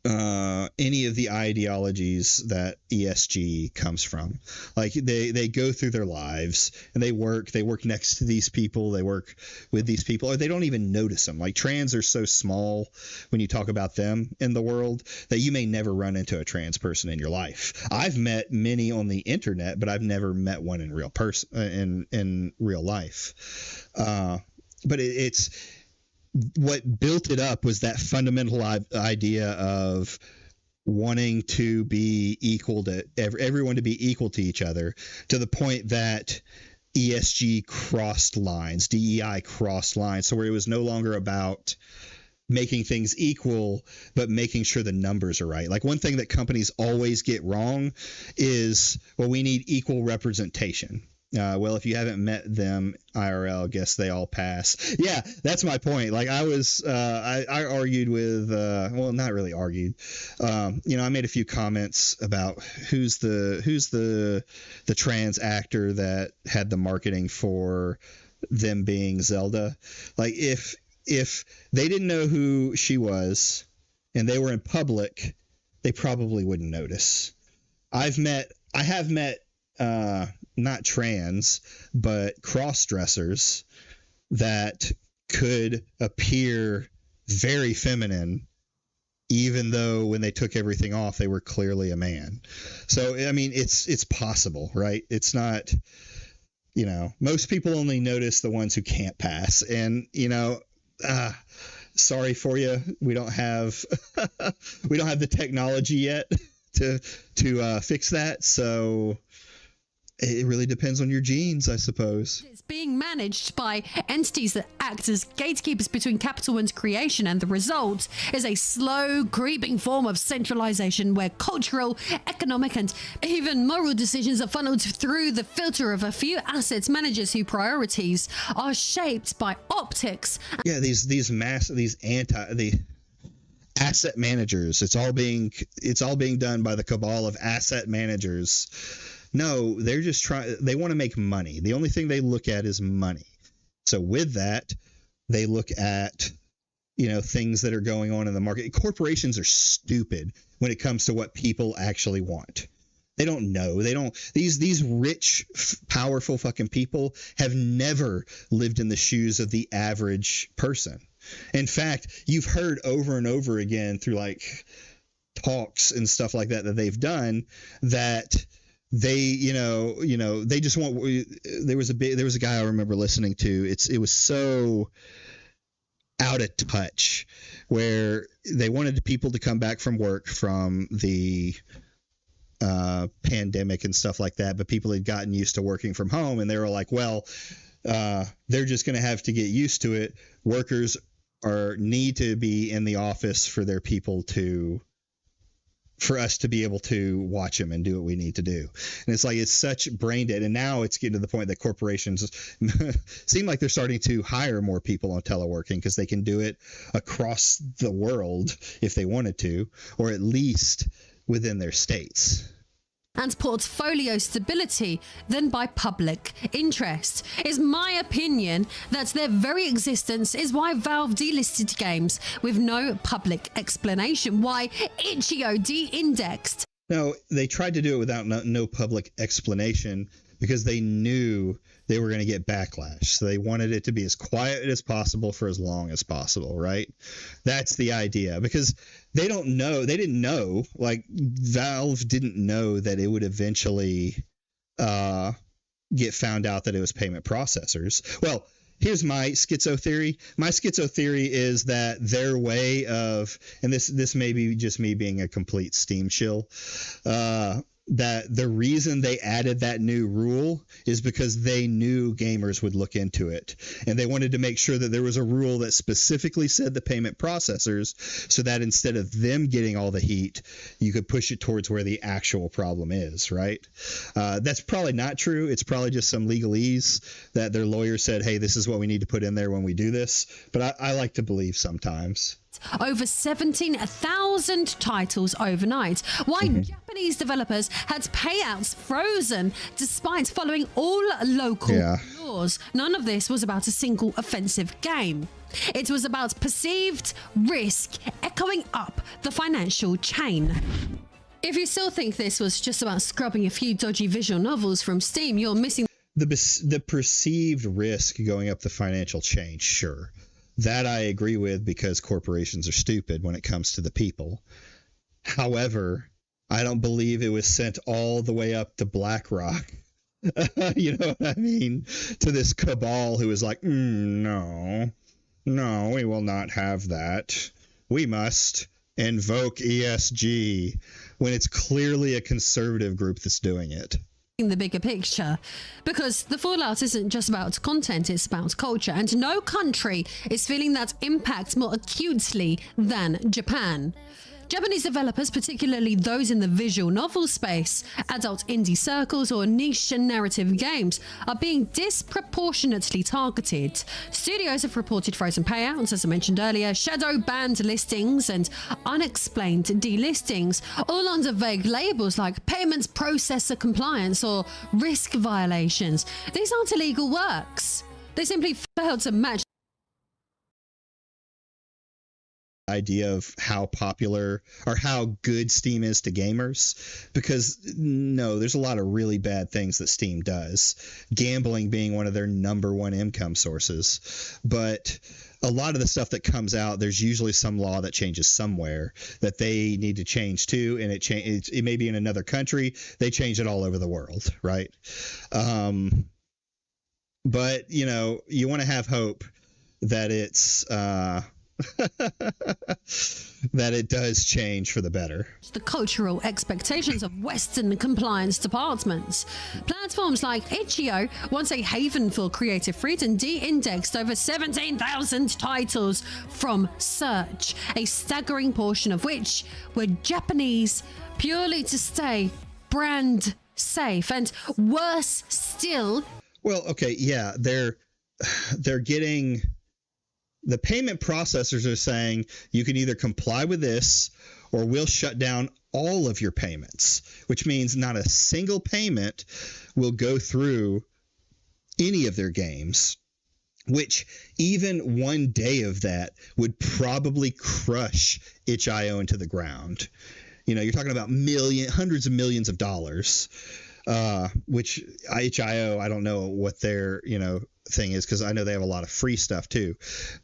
any of the ideologies that ESG comes from. Like they go through their lives and they work next to these people, they work with these people, or they don't even notice them. Like trans are so small when you talk about them in the world that you may never run into a trans person in your life. I've met many on the internet, but I've never met one in real person in real life. But it's what built it up was that fundamental idea of wanting to be equal to everyone, to be equal to each other, to the point that ESG crossed lines, DEI crossed lines, so where it was no longer about making things equal, but making sure the numbers are right. Like one thing that companies always get wrong is, well, we need equal representation. Well, if you haven't met them IRL, I guess they all pass. Yeah, that's my point. Like I argued with, well, not really argued. I made a few comments about who's the trans actor that had the marketing for them being Zelda. Like if they didn't know who she was and they were in public, they probably wouldn't notice. I have met not trans, but cross-dressers that could appear very feminine, even though when they took everything off, they were clearly a man. So, I mean, it's possible, right? It's not, most people only notice the ones who can't pass. And, sorry for you. We don't have the technology yet to fix that. So it really depends on your genes, I suppose. It's being managed by entities that act as gatekeepers between capital and creation, and the result is a slow, creeping form of centralization where cultural, economic, and even moral decisions are funneled through the filter of a few assets managers whose priorities are shaped by optics. Yeah, the asset managers. It's all being done by the cabal of asset managers. No, they're just they want to make money. The only thing they look at is money. So with that, they look at, things that are going on in the market. Corporations are stupid when it comes to what people actually want. They don't know. These rich, powerful fucking people have never lived in the shoes of the average person. In fact, you've heard over and over again through like talks and stuff like that they've done that they they just want. There was a guy I remember listening to. It was so out of touch, where they wanted people to come back from work from the pandemic and stuff like that, but people had gotten used to working from home, and they were like, well, they're just going to have to get used to it. Workers need to be in the office for us to be able to watch them and do what we need to do. And it's like, it's such brain dead. And now it's getting to the point that corporations seem like they're starting to hire more people on teleworking because they can do it across the world if they wanted to, or at least within their states. And portfolio stability than by public interest. It's my opinion that their very existence is why Valve delisted games with no public explanation, why itch.io de-indexed. No, they tried to do it without no public explanation because they knew they were going to get backlash. So they wanted it to be as quiet as possible for as long as possible, right? That's the idea, because they didn't know, like Valve didn't know that it would eventually get found out that it was payment processors. Well, here's my schizo theory. My schizo theory is that their way of, and this may be just me being a complete steam shill, that the reason they added that new rule is because they knew gamers would look into it. And they wanted to make sure that there was a rule that specifically said the payment processors, so that instead of them getting all the heat, you could push it towards where the actual problem is, right? That's probably not true. It's probably just some legalese that their lawyer said, hey, this is what we need to put in there when we do this. But I like to believe sometimes. Over 17,000 titles overnight. Why Japanese developers had payouts frozen despite following all local laws. None of this was about a single offensive game. It was about perceived risk echoing up the financial chain. If you still think this was just about scrubbing a few dodgy visual novels from Steam, you're missing the perceived risk going up the financial chain. Sure, that I agree with, because corporations are stupid when it comes to the people. However, I don't believe it was sent all the way up to BlackRock. You know what I mean? To this cabal who is like, no, we will not have that. We must invoke ESG, when it's clearly a conservative group that's doing it. The bigger picture, because the fallout isn't just about content, it's about culture, and no country is feeling that impact more acutely than Japan. Japanese developers, particularly those in the visual novel space, adult indie circles, or niche narrative games, are being disproportionately targeted. Studios have reported frozen payouts, as I mentioned earlier, shadow banned listings, and unexplained delistings, all under vague labels like payments processor compliance or risk violations. These aren't illegal works. They simply failed to match idea of how popular or how good Steam is to gamers, because no, there's a lot of really bad things that Steam does, gambling being one of their number one income sources. But a lot of the stuff that comes out, there's usually some law that changes somewhere that they need to change too, and it may be in another country. They change it all over the world, right? But you know, you want to have hope that it's that it does change for the better. The cultural expectations of Western compliance departments. Platforms like itch.io, once a haven for creative freedom, de-indexed over 17,000 titles from search, a staggering portion of which were Japanese, purely to stay brand safe. And worse still, well, okay, yeah, they're getting, the payment processors are saying you can either comply with this or we'll shut down all of your payments, which means not a single payment will go through any of their games, which even one day of that would probably crush itch.io into the ground. You know, you're talking about hundreds of millions of dollars, which itch.io, I don't know what their, thing is, because I know they have a lot of free stuff too.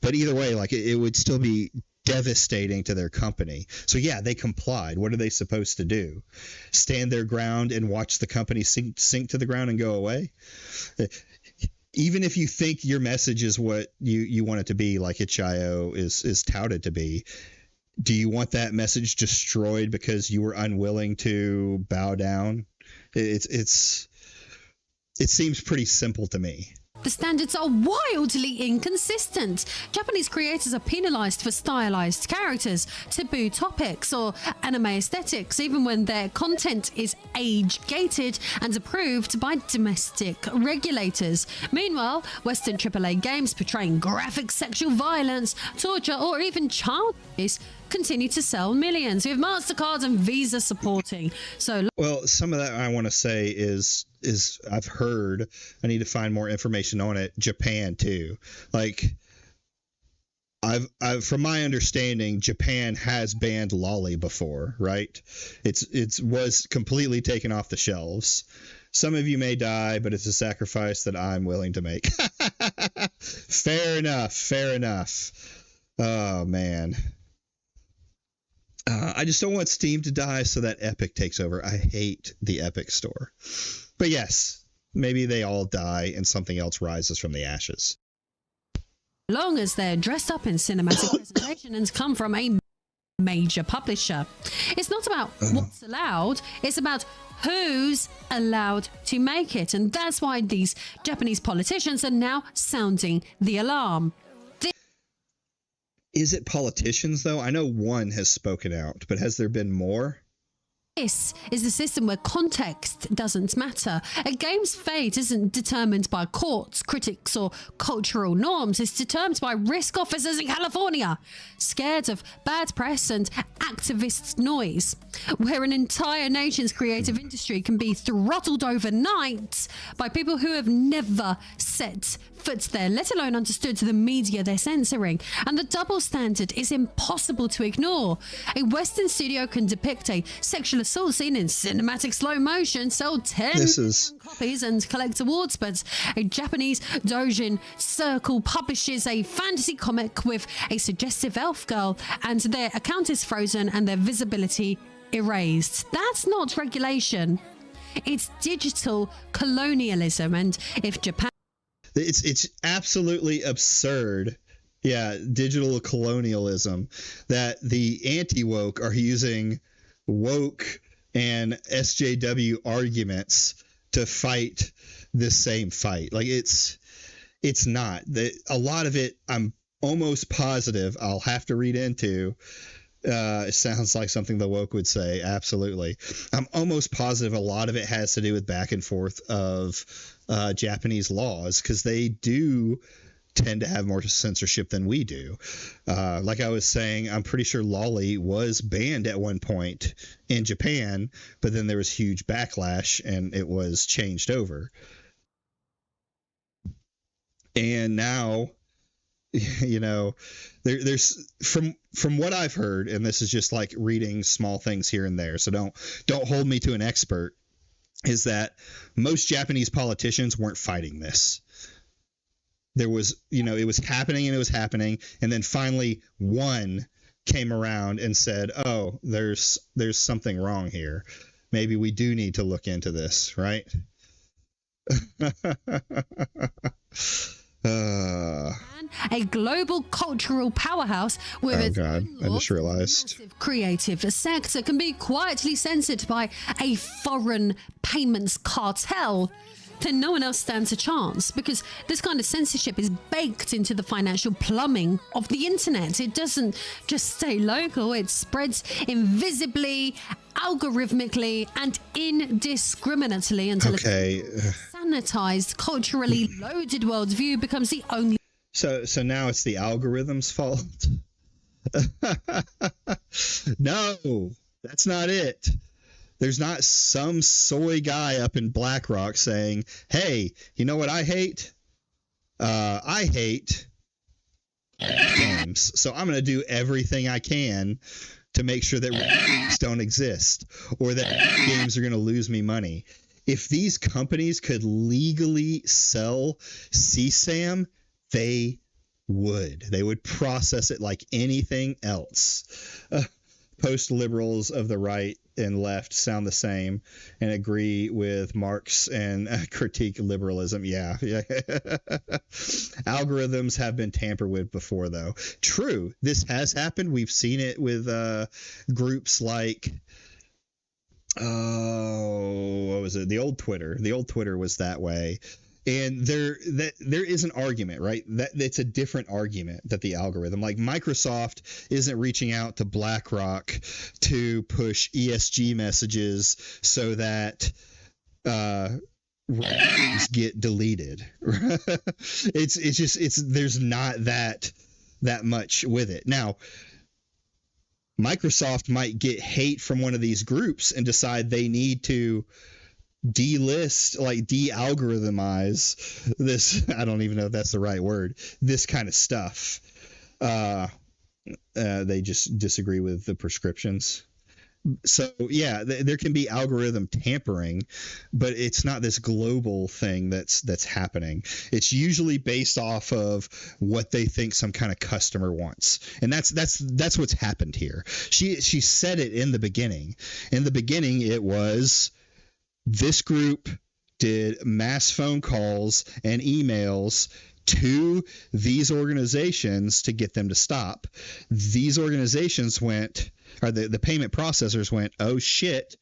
But either way, like it would still be devastating to their company. So yeah, they complied. What are they supposed to do? Stand their ground and watch the company sink to the ground and go away? Even if you think your message is what you want it to be, like itch.io is touted to be, do you want that message destroyed because you were unwilling to bow down? It seems pretty simple to me. the standards are wildly inconsistent. Japanese creators are penalized for stylized characters, taboo topics, or anime aesthetics, even when their content is age-gated and approved by domestic regulators. Meanwhile, Western AAA games portraying graphic sexual violence, torture, or even child abuse continue to sell millions, with MasterCard and Visa supporting. So, well, some of that I want to say is I've heard, I need to find more information on it, Japan too. Like, I've from my understanding, Japan has banned lolly before, right? It was completely taken off the shelves. Some of you may die, but it's a sacrifice that I'm willing to make. Fair enough. Oh, man. I just don't want Steam to die so that Epic takes over. I hate the Epic store. But yes, maybe they all die and something else rises from the ashes. long as they're dressed up in cinematic presentation and come from a major publisher. It's not about what's allowed, it's about who's allowed to make it. And that's why these Japanese politicians are now sounding the alarm. Is it politicians, though? I know one has spoken out, but has there been more? This is a system where context doesn't matter. A game's fate isn't determined by courts, critics, or cultural norms. It's determined by risk officers in California, scared of bad press and activist noise, where an entire nation's creative industry can be throttled overnight by people who have never set foot there, let alone understood the media they're censoring. And the double standard is impossible to ignore. A Western studio can depict a sexual assault scene in cinematic slow motion, sell 10 million copies and collect awards, but a Japanese doujin circle publishes a fantasy comic with a suggestive elf girl and their account is frozen and their visibility erased. That's not regulation. It's digital colonialism. And if Japan... It's absolutely absurd. Yeah, digital colonialism, that the anti-woke are using woke and SJW arguments to fight this same fight. Like it's not. A lot of it, I'm almost positive, I'll have to read into. It sounds like something the woke would say. Absolutely. I'm almost positive a lot of it has to do with back and forth of Japanese laws, because they do tend to have more censorship than we do. Like I was saying, I'm pretty sure lolly was banned at one point in Japan, but then there was huge backlash and it was changed over. And now, you know, there's from what I've heard, and this is just like reading small things here and there, so don't hold me to an expert, is that most Japanese politicians weren't fighting this. There was, you know, it was happening and it was happening, and then finally one came around and said, "Oh, there's something wrong here. Maybe we do need to look into this," right? A global cultural powerhouse with its God, I just realized massive creative sector can be quietly censored by a foreign payments cartel, then no one else stands a chance, because this kind of censorship is baked into the financial plumbing of the internet. It doesn't just stay local, it spreads invisibly, algorithmically, and indiscriminately until a sanitized, culturally loaded worldview becomes the only. So now it's the algorithm's fault? No, that's not it. There's not some soy guy up in BlackRock saying, "Hey, you know what I hate? I hate games. So I'm going to do everything I can to make sure that games don't exist, or that games are going to lose me money." If these companies could legally sell CSAM, they would process it like anything else. Post-liberals of the right and left sound the same and agree with Marx and critique liberalism. Yeah. Algorithms have been tampered with before, though. True, this has happened. We've seen it with groups like, what was it? The old Twitter. The old Twitter was that way. And there is an argument, right? That it's a different argument that the algorithm, like Microsoft isn't reaching out to BlackRock to push ESG messages so that ratings get deleted. it's there's not that much with it. Now, Microsoft might get hate from one of these groups and decide they need to delist, like de-algorithmize this. I don't even know if that's the right word. This kind of stuff. They just disagree with the prescriptions. So yeah, there can be algorithm tampering, but it's not this global thing that's happening. It's usually based off of what they think some kind of customer wants, and that's what's happened here. She said it in the beginning. In the beginning, it was, this group did mass phone calls and emails to these organizations to get them to stop. These organizations went, or the payment processors went, "Oh shit,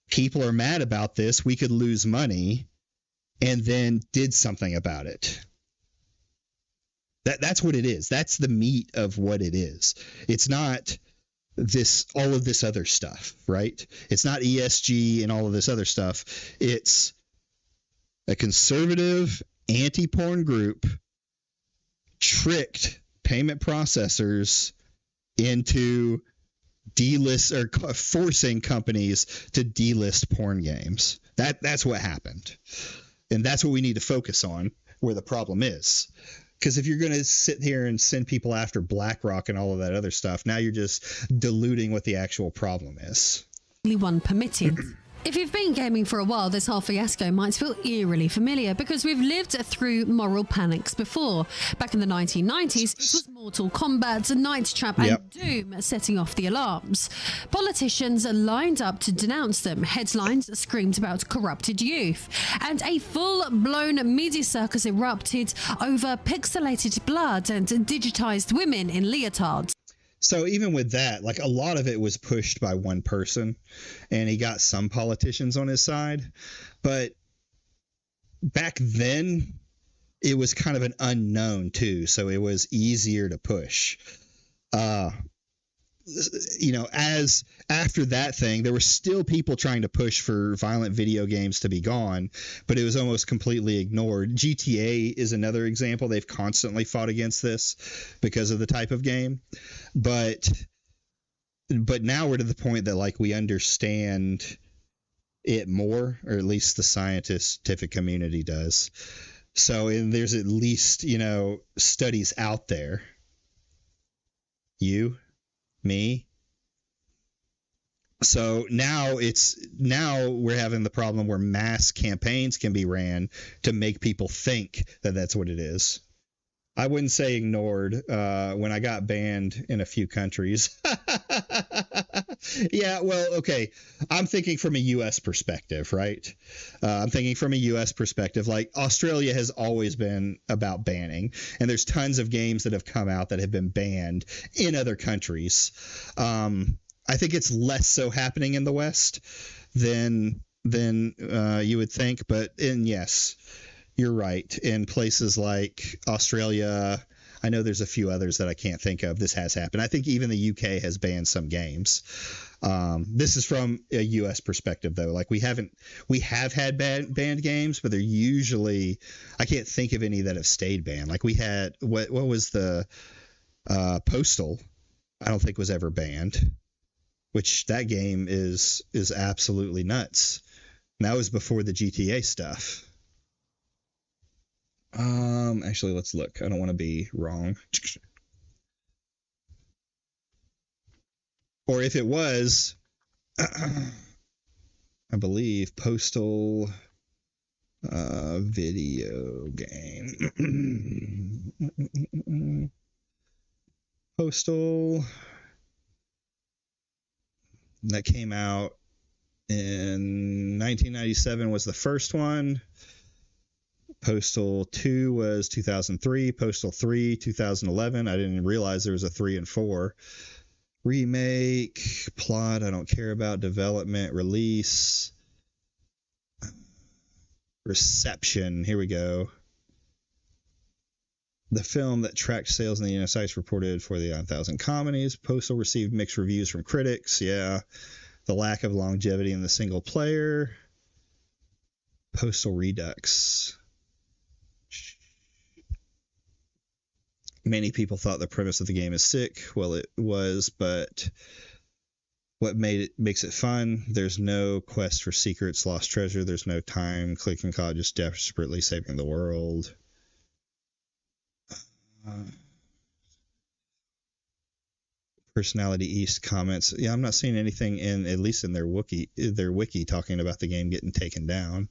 people are mad about this, we could lose money," and then did something about it. That's what it is. That's the meat of what it is. It's not all of this other stuff, right? It's not ESG and all of this other stuff. It's a conservative anti-porn group tricked payment processors into delist or forcing companies to delist porn games. That's what happened. And that's what we need to focus on, where the problem is. Because if you're going to sit here and send people after BlackRock and all of that other stuff, now you're just diluting what the actual problem is. One permitted. If you've been gaming for a while, this whole fiasco might feel eerily familiar because we've lived through moral panics before. Back in the 1990s, it was Mortal Kombat, Night Trap and Doom setting off the alarms. Politicians lined up to denounce them. Headlines screamed about corrupted youth. And a full-blown media circus erupted over pixelated blood and digitized women in leotards. So even with that, like, a lot of it was pushed by one person, and he got some politicians on his side. But back then, it was kind of an unknown too, so it was easier to push. As after that thing, there were still people trying to push for violent video games to be gone, but it was almost completely ignored. GTA is another example. They've constantly fought against this because of the type of game. But now we're to the point that, like, we understand it more, or at least the scientific community does. So, and there's at least, studies out there. You, me. So now we're having the problem where mass campaigns can be ran to make people think that that's what it is. I wouldn't say ignored when I got banned in a few countries. Yeah, well, okay. I'm thinking from a U.S. perspective, right? I'm thinking from a U.S. perspective. Like, Australia has always been about banning, and there's tons of games that have come out that have been banned in other countries. I think it's less so happening in the West than you would think, but yes, you're right. In places like Australia, I know there's a few others that I can't think of. This has happened. I think even the UK has banned some games. This is from a US perspective, though. Like, we have had banned games, but they're usually, I can't think of any that have stayed banned. Like, we had, what was the Postal, I don't think was ever banned, which that game is absolutely nuts. And that was before the GTA stuff. Actually, let's look. I don't want to be wrong. Or if it was, I believe, Postal video game. Postal, that came out in 1997 was the first one. Postal 2 was 2003. Postal 3, 2011. I didn't realize there was a 3 and 4. Remake, plot, I don't care about. Development, release, reception. Here we go. The film that tracked sales in the United States reported for the 9,000 comedies. Postal received mixed reviews from critics. Yeah. The lack of longevity in the single player. Postal Redux. Many people thought the premise of the game is sick. Well, it was, but what makes it fun? There's no quest for secrets, lost treasure. There's no time, click and call, just desperately saving the world. Personality East comments. Yeah, I'm not seeing anything at least in their wiki talking about the game getting taken down.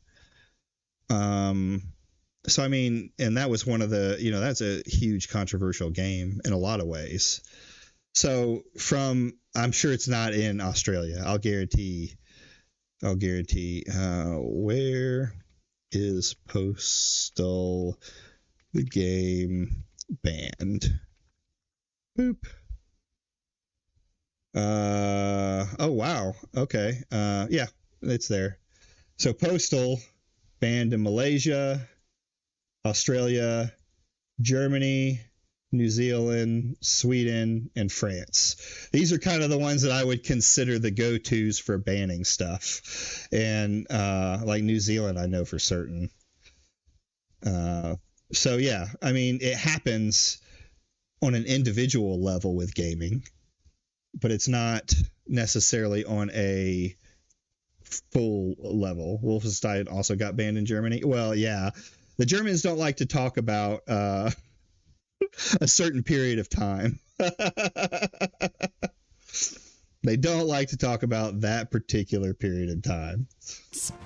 So, I mean, and that was one of the, that's a huge controversial game in a lot of ways. So I'm sure it's not in Australia. I'll guarantee, where is Postal, the game, banned? Boop. Oh, wow. Okay. Yeah, it's there. So Postal banned in Malaysia, Australia, Germany, New Zealand, Sweden, and France. These are kind of the ones that I would consider the go-tos for banning stuff. And like New Zealand, I know for certain. So, yeah, I mean, it happens on an individual level with gaming, but it's not necessarily on a full level. Wolfenstein also got banned in Germany. Well, yeah, the Germans don't like to talk about a certain period of time. They don't like to talk about that particular period of time.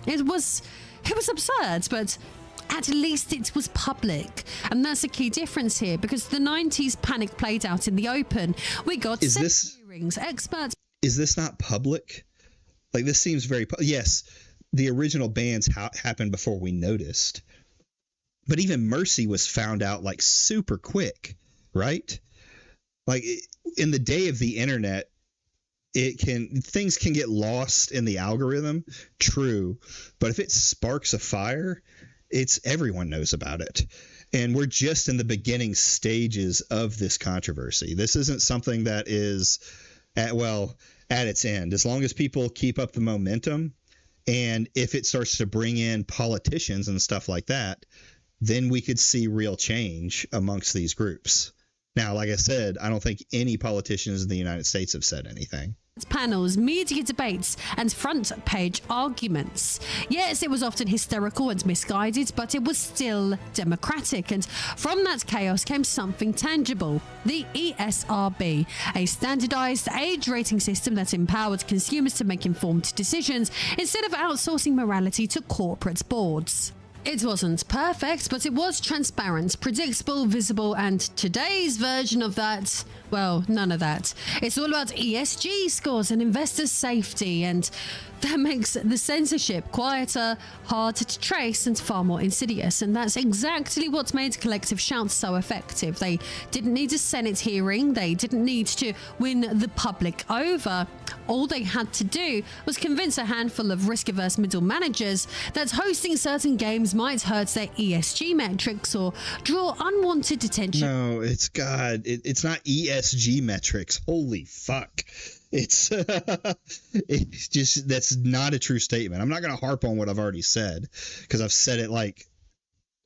It was absurd, but at least it was public. And that's a key difference here, because the 90s panic played out in the open. We got hearings, experts. Is this not public? Like, this seems very... Yes, the original bans happened before we noticed. But even Mercy was found out, like, super quick, right? Like, in the day of the internet, things can get lost in the algorithm, true. But if it sparks a fire, everyone knows about it. And we're just in the beginning stages of this controversy. This isn't something that is at its end. As long as people keep up the momentum, and if it starts to bring in politicians and stuff like that, then we could see real change amongst these groups. Now, like I said, I don't think any politicians in the United States have said anything. Panels, media debates, and front page arguments. Yes, it was often hysterical and misguided, but it was still democratic. And from that chaos came something tangible: the ESRB, a standardized age rating system that empowered consumers to make informed decisions instead of outsourcing morality to corporate boards. It wasn't perfect, but it was transparent, predictable, visible, and today's version of that, well, none of that. It's all about ESG scores and investor safety, and that makes the censorship quieter, harder to trace, and far more insidious. And that's exactly what made Collective Shout so effective. They didn't need a Senate hearing. They didn't need to win the public over. All they had to do was convince a handful of risk-averse middle managers that hosting certain games might hurt their ESG metrics or draw unwanted attention. No, it's not ESG metrics. Holy fuck. It's just, that's not a true statement. I'm not going to harp on what I've already said, because I've said it like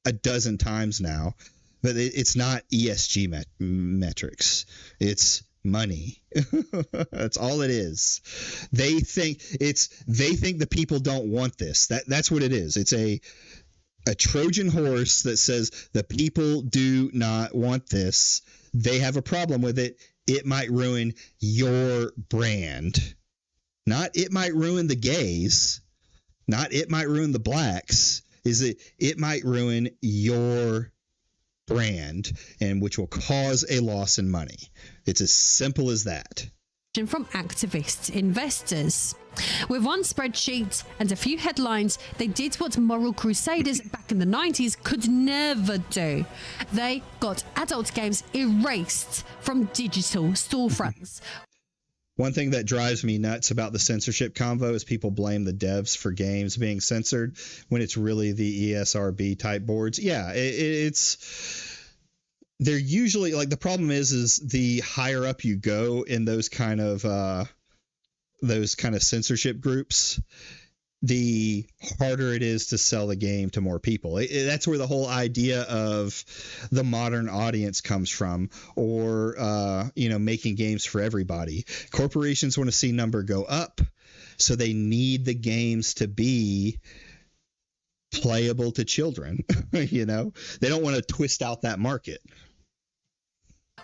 a dozen times now, but it's not ESG metrics. It's money. That's all it is. They think the people don't want this. That's what it is. It's a Trojan horse that says the people do not want this. They have a problem with it. It might ruin your brand. Not it might ruin the gays. Not it might ruin the blacks. It might ruin your brand, and which will cause a loss in money. It's as simple as that. From activist investors. With one spreadsheet and a few headlines, they did what moral crusaders back in the 90s could never do. They got adult games erased from digital storefronts. One thing that drives me nuts about the censorship convo is people blame the devs for games being censored when it's really the ESRB type boards. Yeah, they're usually, like, the problem is the higher up you go in those kind of censorship groups, the harder it is to sell the game to more people. That's where the whole idea of the modern audience comes from, or making games for everybody. Corporations want to see number go up, so they need the games to be playable to children. They don't want to twist out that market.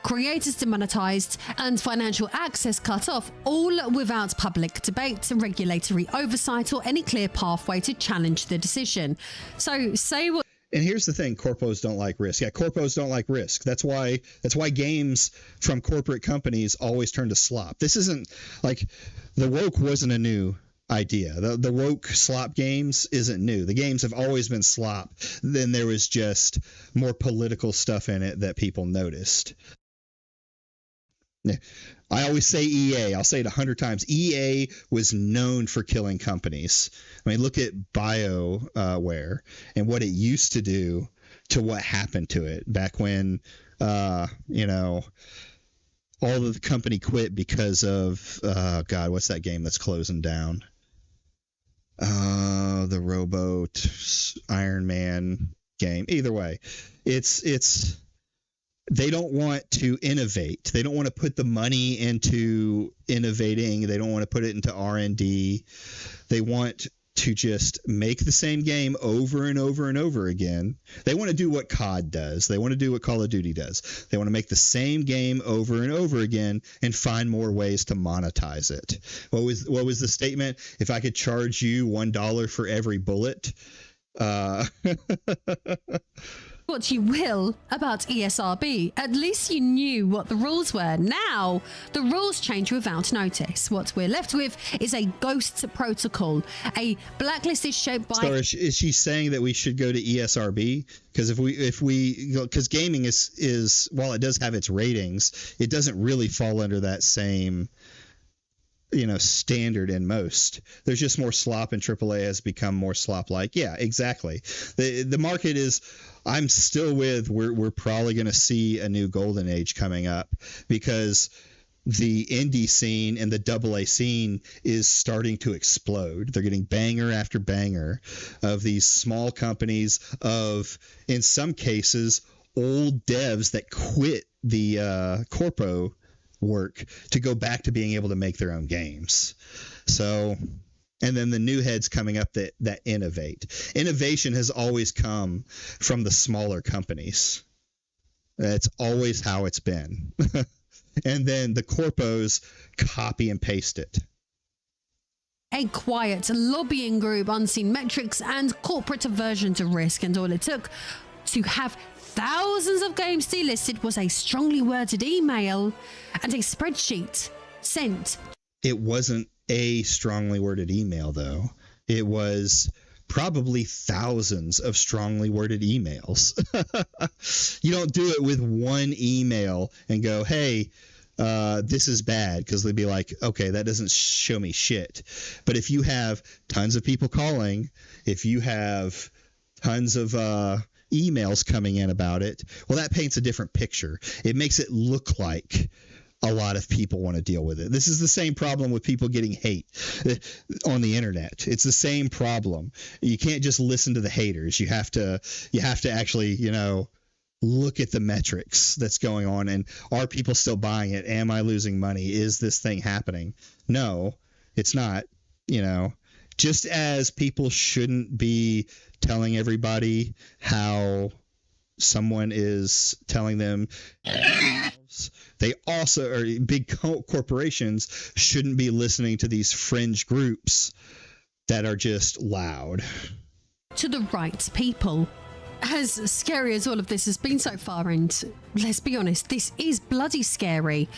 Creators demonetized and financial access cut off, all without public debate, regulatory oversight, or any clear pathway to challenge the decision. So say what. And here's the thing: corpos don't like risk. Yeah, corpos don't like risk. That's why games from corporate companies always turn to slop. This isn't like the woke wasn't a new idea. The woke slop games isn't new. The games have always been slop. Then there was just more political stuff in it that people noticed. I always say EA. I'll say it 100 times. EA was known for killing companies. I mean, look at BioWare and what it used to do to what happened to it back when you know, all of the company quit because of God, what's that game that's closing down? The rowboat Iron Man game. Either way, it's they don't want to innovate. They don't want to put the money into innovating. They don't want to put it into R&D. They want to just make the same game over and over and over again. They want to do what COD does. They want to do what Call of Duty does. They want to make the same game over and over again and find more ways to monetize it. What was the statement? If I could charge you $1 for every bullet, what you will about ESRB. At least you knew what the rules were. Now, the rules change without notice. What we're left with is a ghost protocol. A blacklist is shaped by... So is she saying that we should go to ESRB? Because because gaming is, while it does have its ratings, it doesn't really fall under that same, standard in most. There's just more slop, and AAA has become more slop-like. Yeah, exactly. The market is... I'm still we're probably going to see a new golden age coming up, because the indie scene and the AA scene is starting to explode. They're getting banger after banger of these small companies, of, in some cases, old devs that quit the corpo work to go back to being able to make their own games. So... And then the new heads coming up that innovate. Innovation has always come from the smaller companies. That's always how it's been. And then the corpos copy and paste it. A quiet lobbying group, unseen metrics, and corporate aversion to risk. And all it took to have thousands of games delisted was a strongly worded email and a spreadsheet sent. It wasn't a strongly worded email, though. It was probably thousands of strongly worded emails. You don't do it with one email and go, hey, this is bad, because they'd be like, okay, that doesn't show me shit. But if you have tons of people calling, if you have tons of emails coming in about it, well, that paints a different picture. It makes it look like a lot of people want to deal with it. This is the same problem with people getting hate on the internet. It's the same problem. You can't just listen to the haters. You have to actually, look at the metrics that's going on, and are people still buying it? Am I losing money? Is this thing happening? No, it's not. Just as people shouldn't be telling everybody how someone is telling them, they also are big corporations shouldn't be listening to these fringe groups that are just loud. To the right people. As scary as all of this has been so far, and let's be honest, this is bloody scary.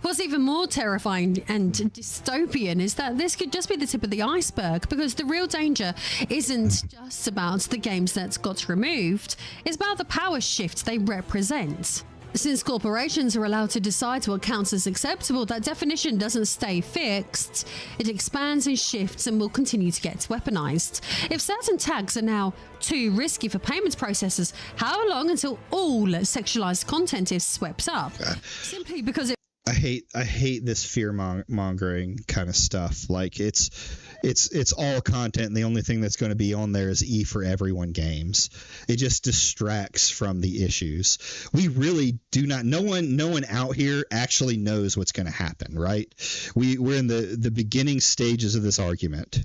What's even more terrifying and dystopian is that this could just be the tip of the iceberg, because the real danger isn't just about the games that got removed, it's about the power shift they represent. Since corporations are allowed to decide what counts as acceptable, that definition doesn't stay fixed. It expands and shifts and will continue to get weaponized. If certain tags are now too risky for payments processors, how long until all sexualized content is swept up? Simply because I hate this fear mongering kind of stuff. Like it's all content, and the only thing that's going to be on there is E for Everyone games. It just distracts from the issues. We really do not. No one out here actually knows what's going to happen, right? We're in the beginning stages of this argument,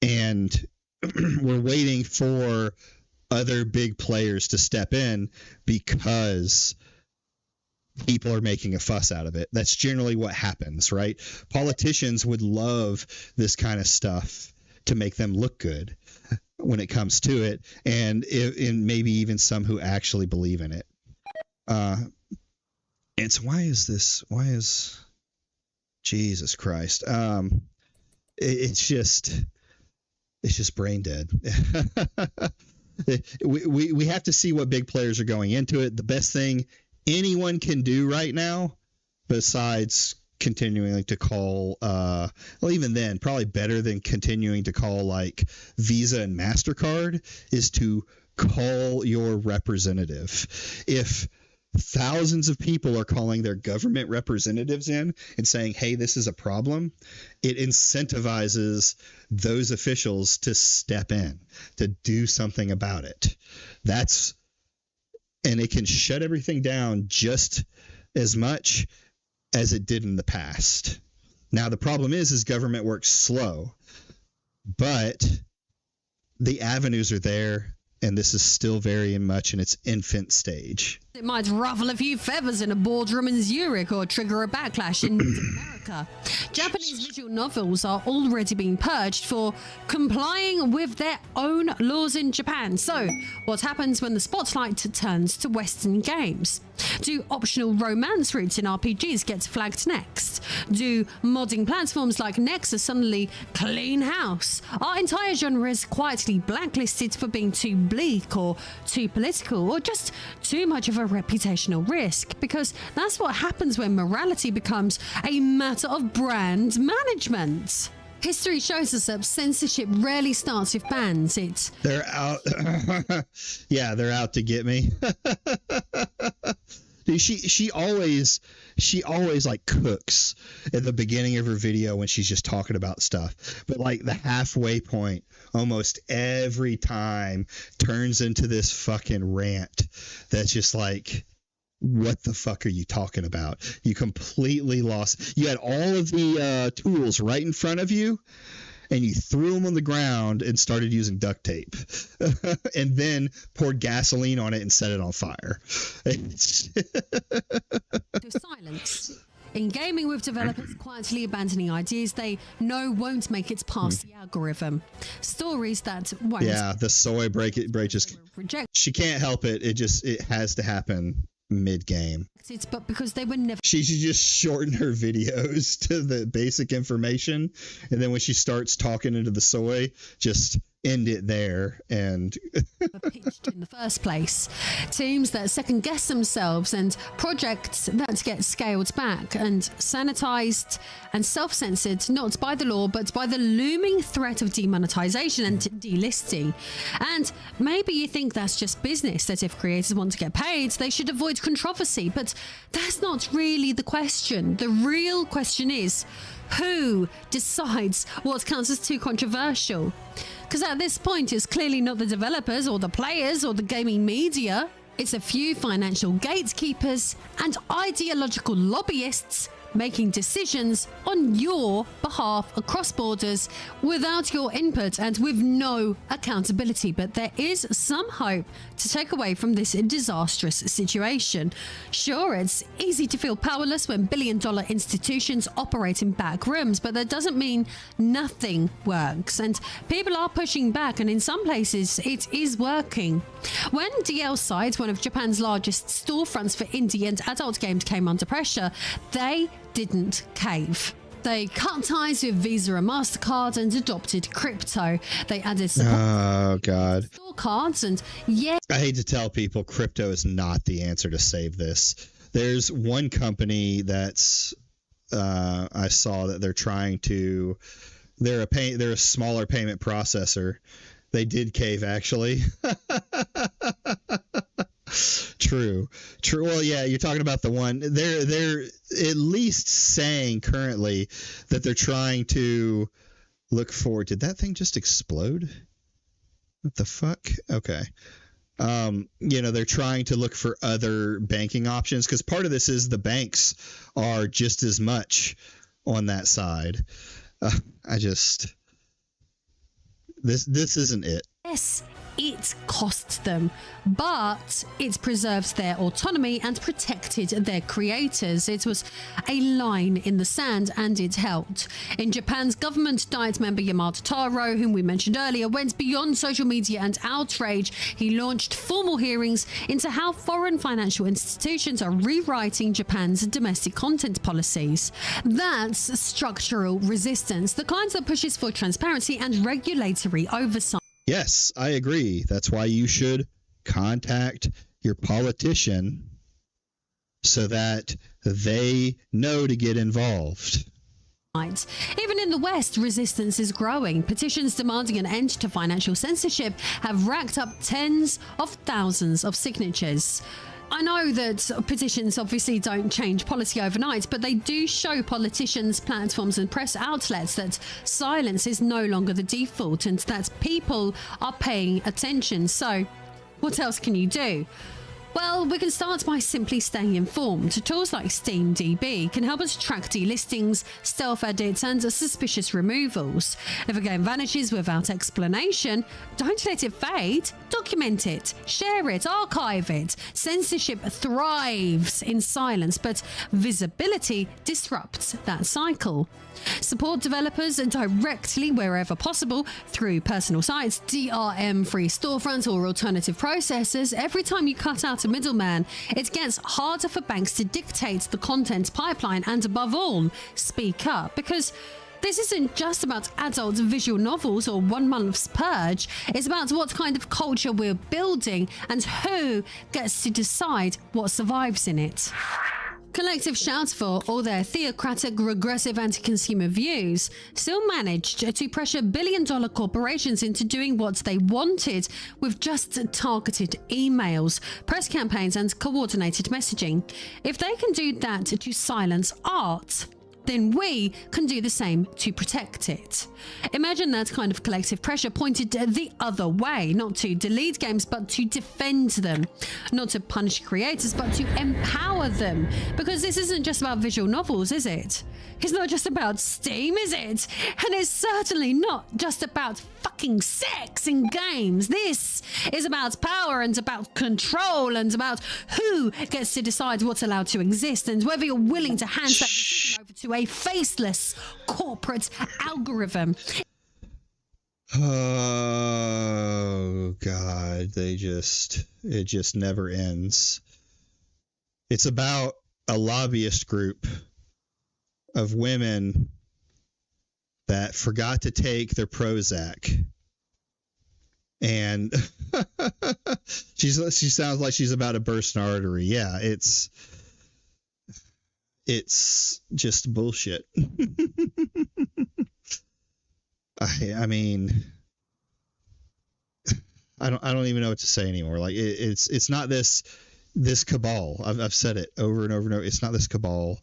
and we're waiting for other big players to step in because people are making a fuss out of it. That's generally what happens, right? Politicians would love this kind of stuff to make them look good when it comes to it, and maybe even some who actually believe in it. And so why is Jesus Christ? It's just brain dead. We have to see what big players are going into it. The best thing anyone can do right now, besides continuing to call, well, even then, probably better than continuing to call like Visa and MasterCard, is to call your representative. If thousands of people are calling their government representatives in and saying, hey, this is a problem, it incentivizes those officials to step in, to do something about it. And it can shut everything down just as much as it did in the past. Now, the problem is government works slow, but the avenues are there, and this is still very much in its infant stage. It might ruffle a few feathers in a boardroom in Zurich or trigger a backlash in America. Japanese visual novels are already being purged for complying with their own laws in Japan. So, what happens when the spotlight turns to Western games? Do optional romance routes in RPGs get flagged next? Do modding platforms like Nexus suddenly clean house? Are entire genres quietly blacklisted for being too bleak or too political or just too much of a reputational risk? Because that's what happens when morality becomes a matter of brand management. History shows us that censorship rarely starts with bans. They're out. Yeah, they're out to get me. Dude, she always like cooks at the beginning of her video when she's just talking about stuff. But like the halfway point almost every time turns into this fucking rant that's just like, what the fuck are you talking about? You completely lost. You had all of the tools right in front of you, and you threw them on the ground and started using duct tape and then poured gasoline on it and set it on fire. Silence. In gaming with developers quietly abandoning ideas they know won't make it past the algorithm. Stories that won't. Yeah, the soy breaches. She can't help it. It has to happen mid-game. But because they were never. She should just shorten her videos to the basic information, and then when she starts talking into the soy, just end it there. And pitched in the first place. Teams that second guess themselves and projects that get scaled back and sanitized and self-censored, not by the law but by the looming threat of demonetization and delisting. And maybe you think that's just business, that if creators want to get paid they should avoid controversy, but that's not really the question. The real question is, who decides what counts as too controversial? Because at this point, it's clearly not the developers or the players or the gaming media. It's a few financial gatekeepers and ideological lobbyists making decisions on your behalf across borders without your input and with no accountability. But there is some hope to take away from this disastrous situation. Sure, it's easy to feel powerless when billion-dollar institutions operate in back rooms, but that doesn't mean nothing works. And people are pushing back, and in some places it is working. When DL Site, one of Japan's largest storefronts for indie and adult games, came under pressure, they didn't cave. They cut ties with Visa and MasterCard and adopted crypto. They added support store cards, and I hate to tell people, crypto is not the answer to save this. There's one company that's I saw that they're trying to. They're a smaller payment processor. They did cave, actually. True. Well, yeah, you're talking about the one. They're at least saying currently that they're trying to look for. Did that thing just explode? What the fuck? Okay. They're trying to look for other banking options, because part of this is the banks are just as much on that side. This isn't it. Yes, it cost them, but it preserved their autonomy and protected their creators. It was a line in the sand, and it helped. In Japan's government, Diet member Yamada Taro, whom we mentioned earlier, went beyond social media and outrage. He launched formal hearings into how foreign financial institutions are rewriting Japan's domestic content policies. That's structural resistance, the kind that pushes for transparency and regulatory oversight. Yes, I agree. That's why you should contact your politician so that they know to get involved. Even in the West, resistance is growing. Petitions demanding an end to financial censorship have racked up tens of thousands of signatures. I know that petitions obviously don't change policy overnight, but they do show politicians, platforms and press outlets that silence is no longer the default and that people are paying attention. So what else can you do? Well, we can start by simply staying informed. Tools like SteamDB can help us track delistings, stealth edits, and suspicious removals. If a game vanishes without explanation, don't let it fade. Document it, share it, archive it. Censorship thrives in silence, but visibility disrupts that cycle. Support developers directly wherever possible through personal sites, DRM-free storefronts or alternative processors. Every time you cut out a middleman, it gets harder for banks to dictate the content pipeline and, above all, speak up. Because this isn't just about adult visual novels or 1 month's purge. It's about what kind of culture we're building and who gets to decide what survives in it. Collective Shout, for all their theocratic, regressive, anti-consumer views, still managed to pressure billion-dollar corporations into doing what they wanted with just targeted emails, press campaigns, and coordinated messaging. If they can do that to silence art, then we can do the same to protect it. Imagine that kind of collective pressure pointed the other way, not to delete games, but to defend them. Not to punish creators, but to empower them. Because this isn't just about visual novels, is it? It's not just about Steam, is it? And it's certainly not just about fucking sex in games. This is about power and about control and about who gets to decide what's allowed to exist and whether you're willing to hand that decision over to a faceless corporate algorithm. Oh God, it just never ends. It's about a lobbyist group of women that forgot to take their Prozac, and she sounds like she's about to burst an artery. Yeah, it's just bullshit. I mean, I don't even know what to say anymore. Like it's not this cabal. I've said it over and over and over. It's not this cabal.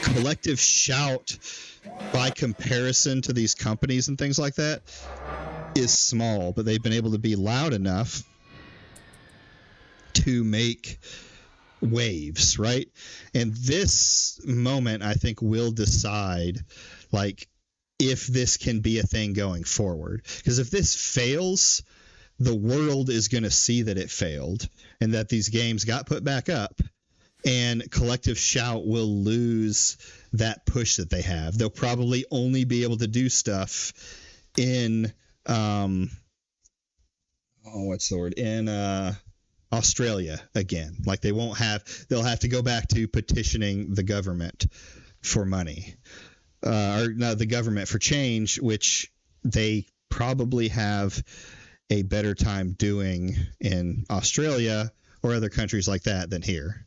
Collective Shout, by comparison to these companies and things like that, is small, but they've been able to be loud enough to make waves, right? And this moment, I think, will decide, like, if this can be a thing going forward. Because if this fails, the world is going to see that it failed and that these games got put back up, and Collective Shout will lose that push that they have. They'll probably only be able to do stuff in Australia again. Like they'll have to go back to petitioning the government for money, or no, the government for change, which they probably have a better time doing in Australia or other countries like that than here.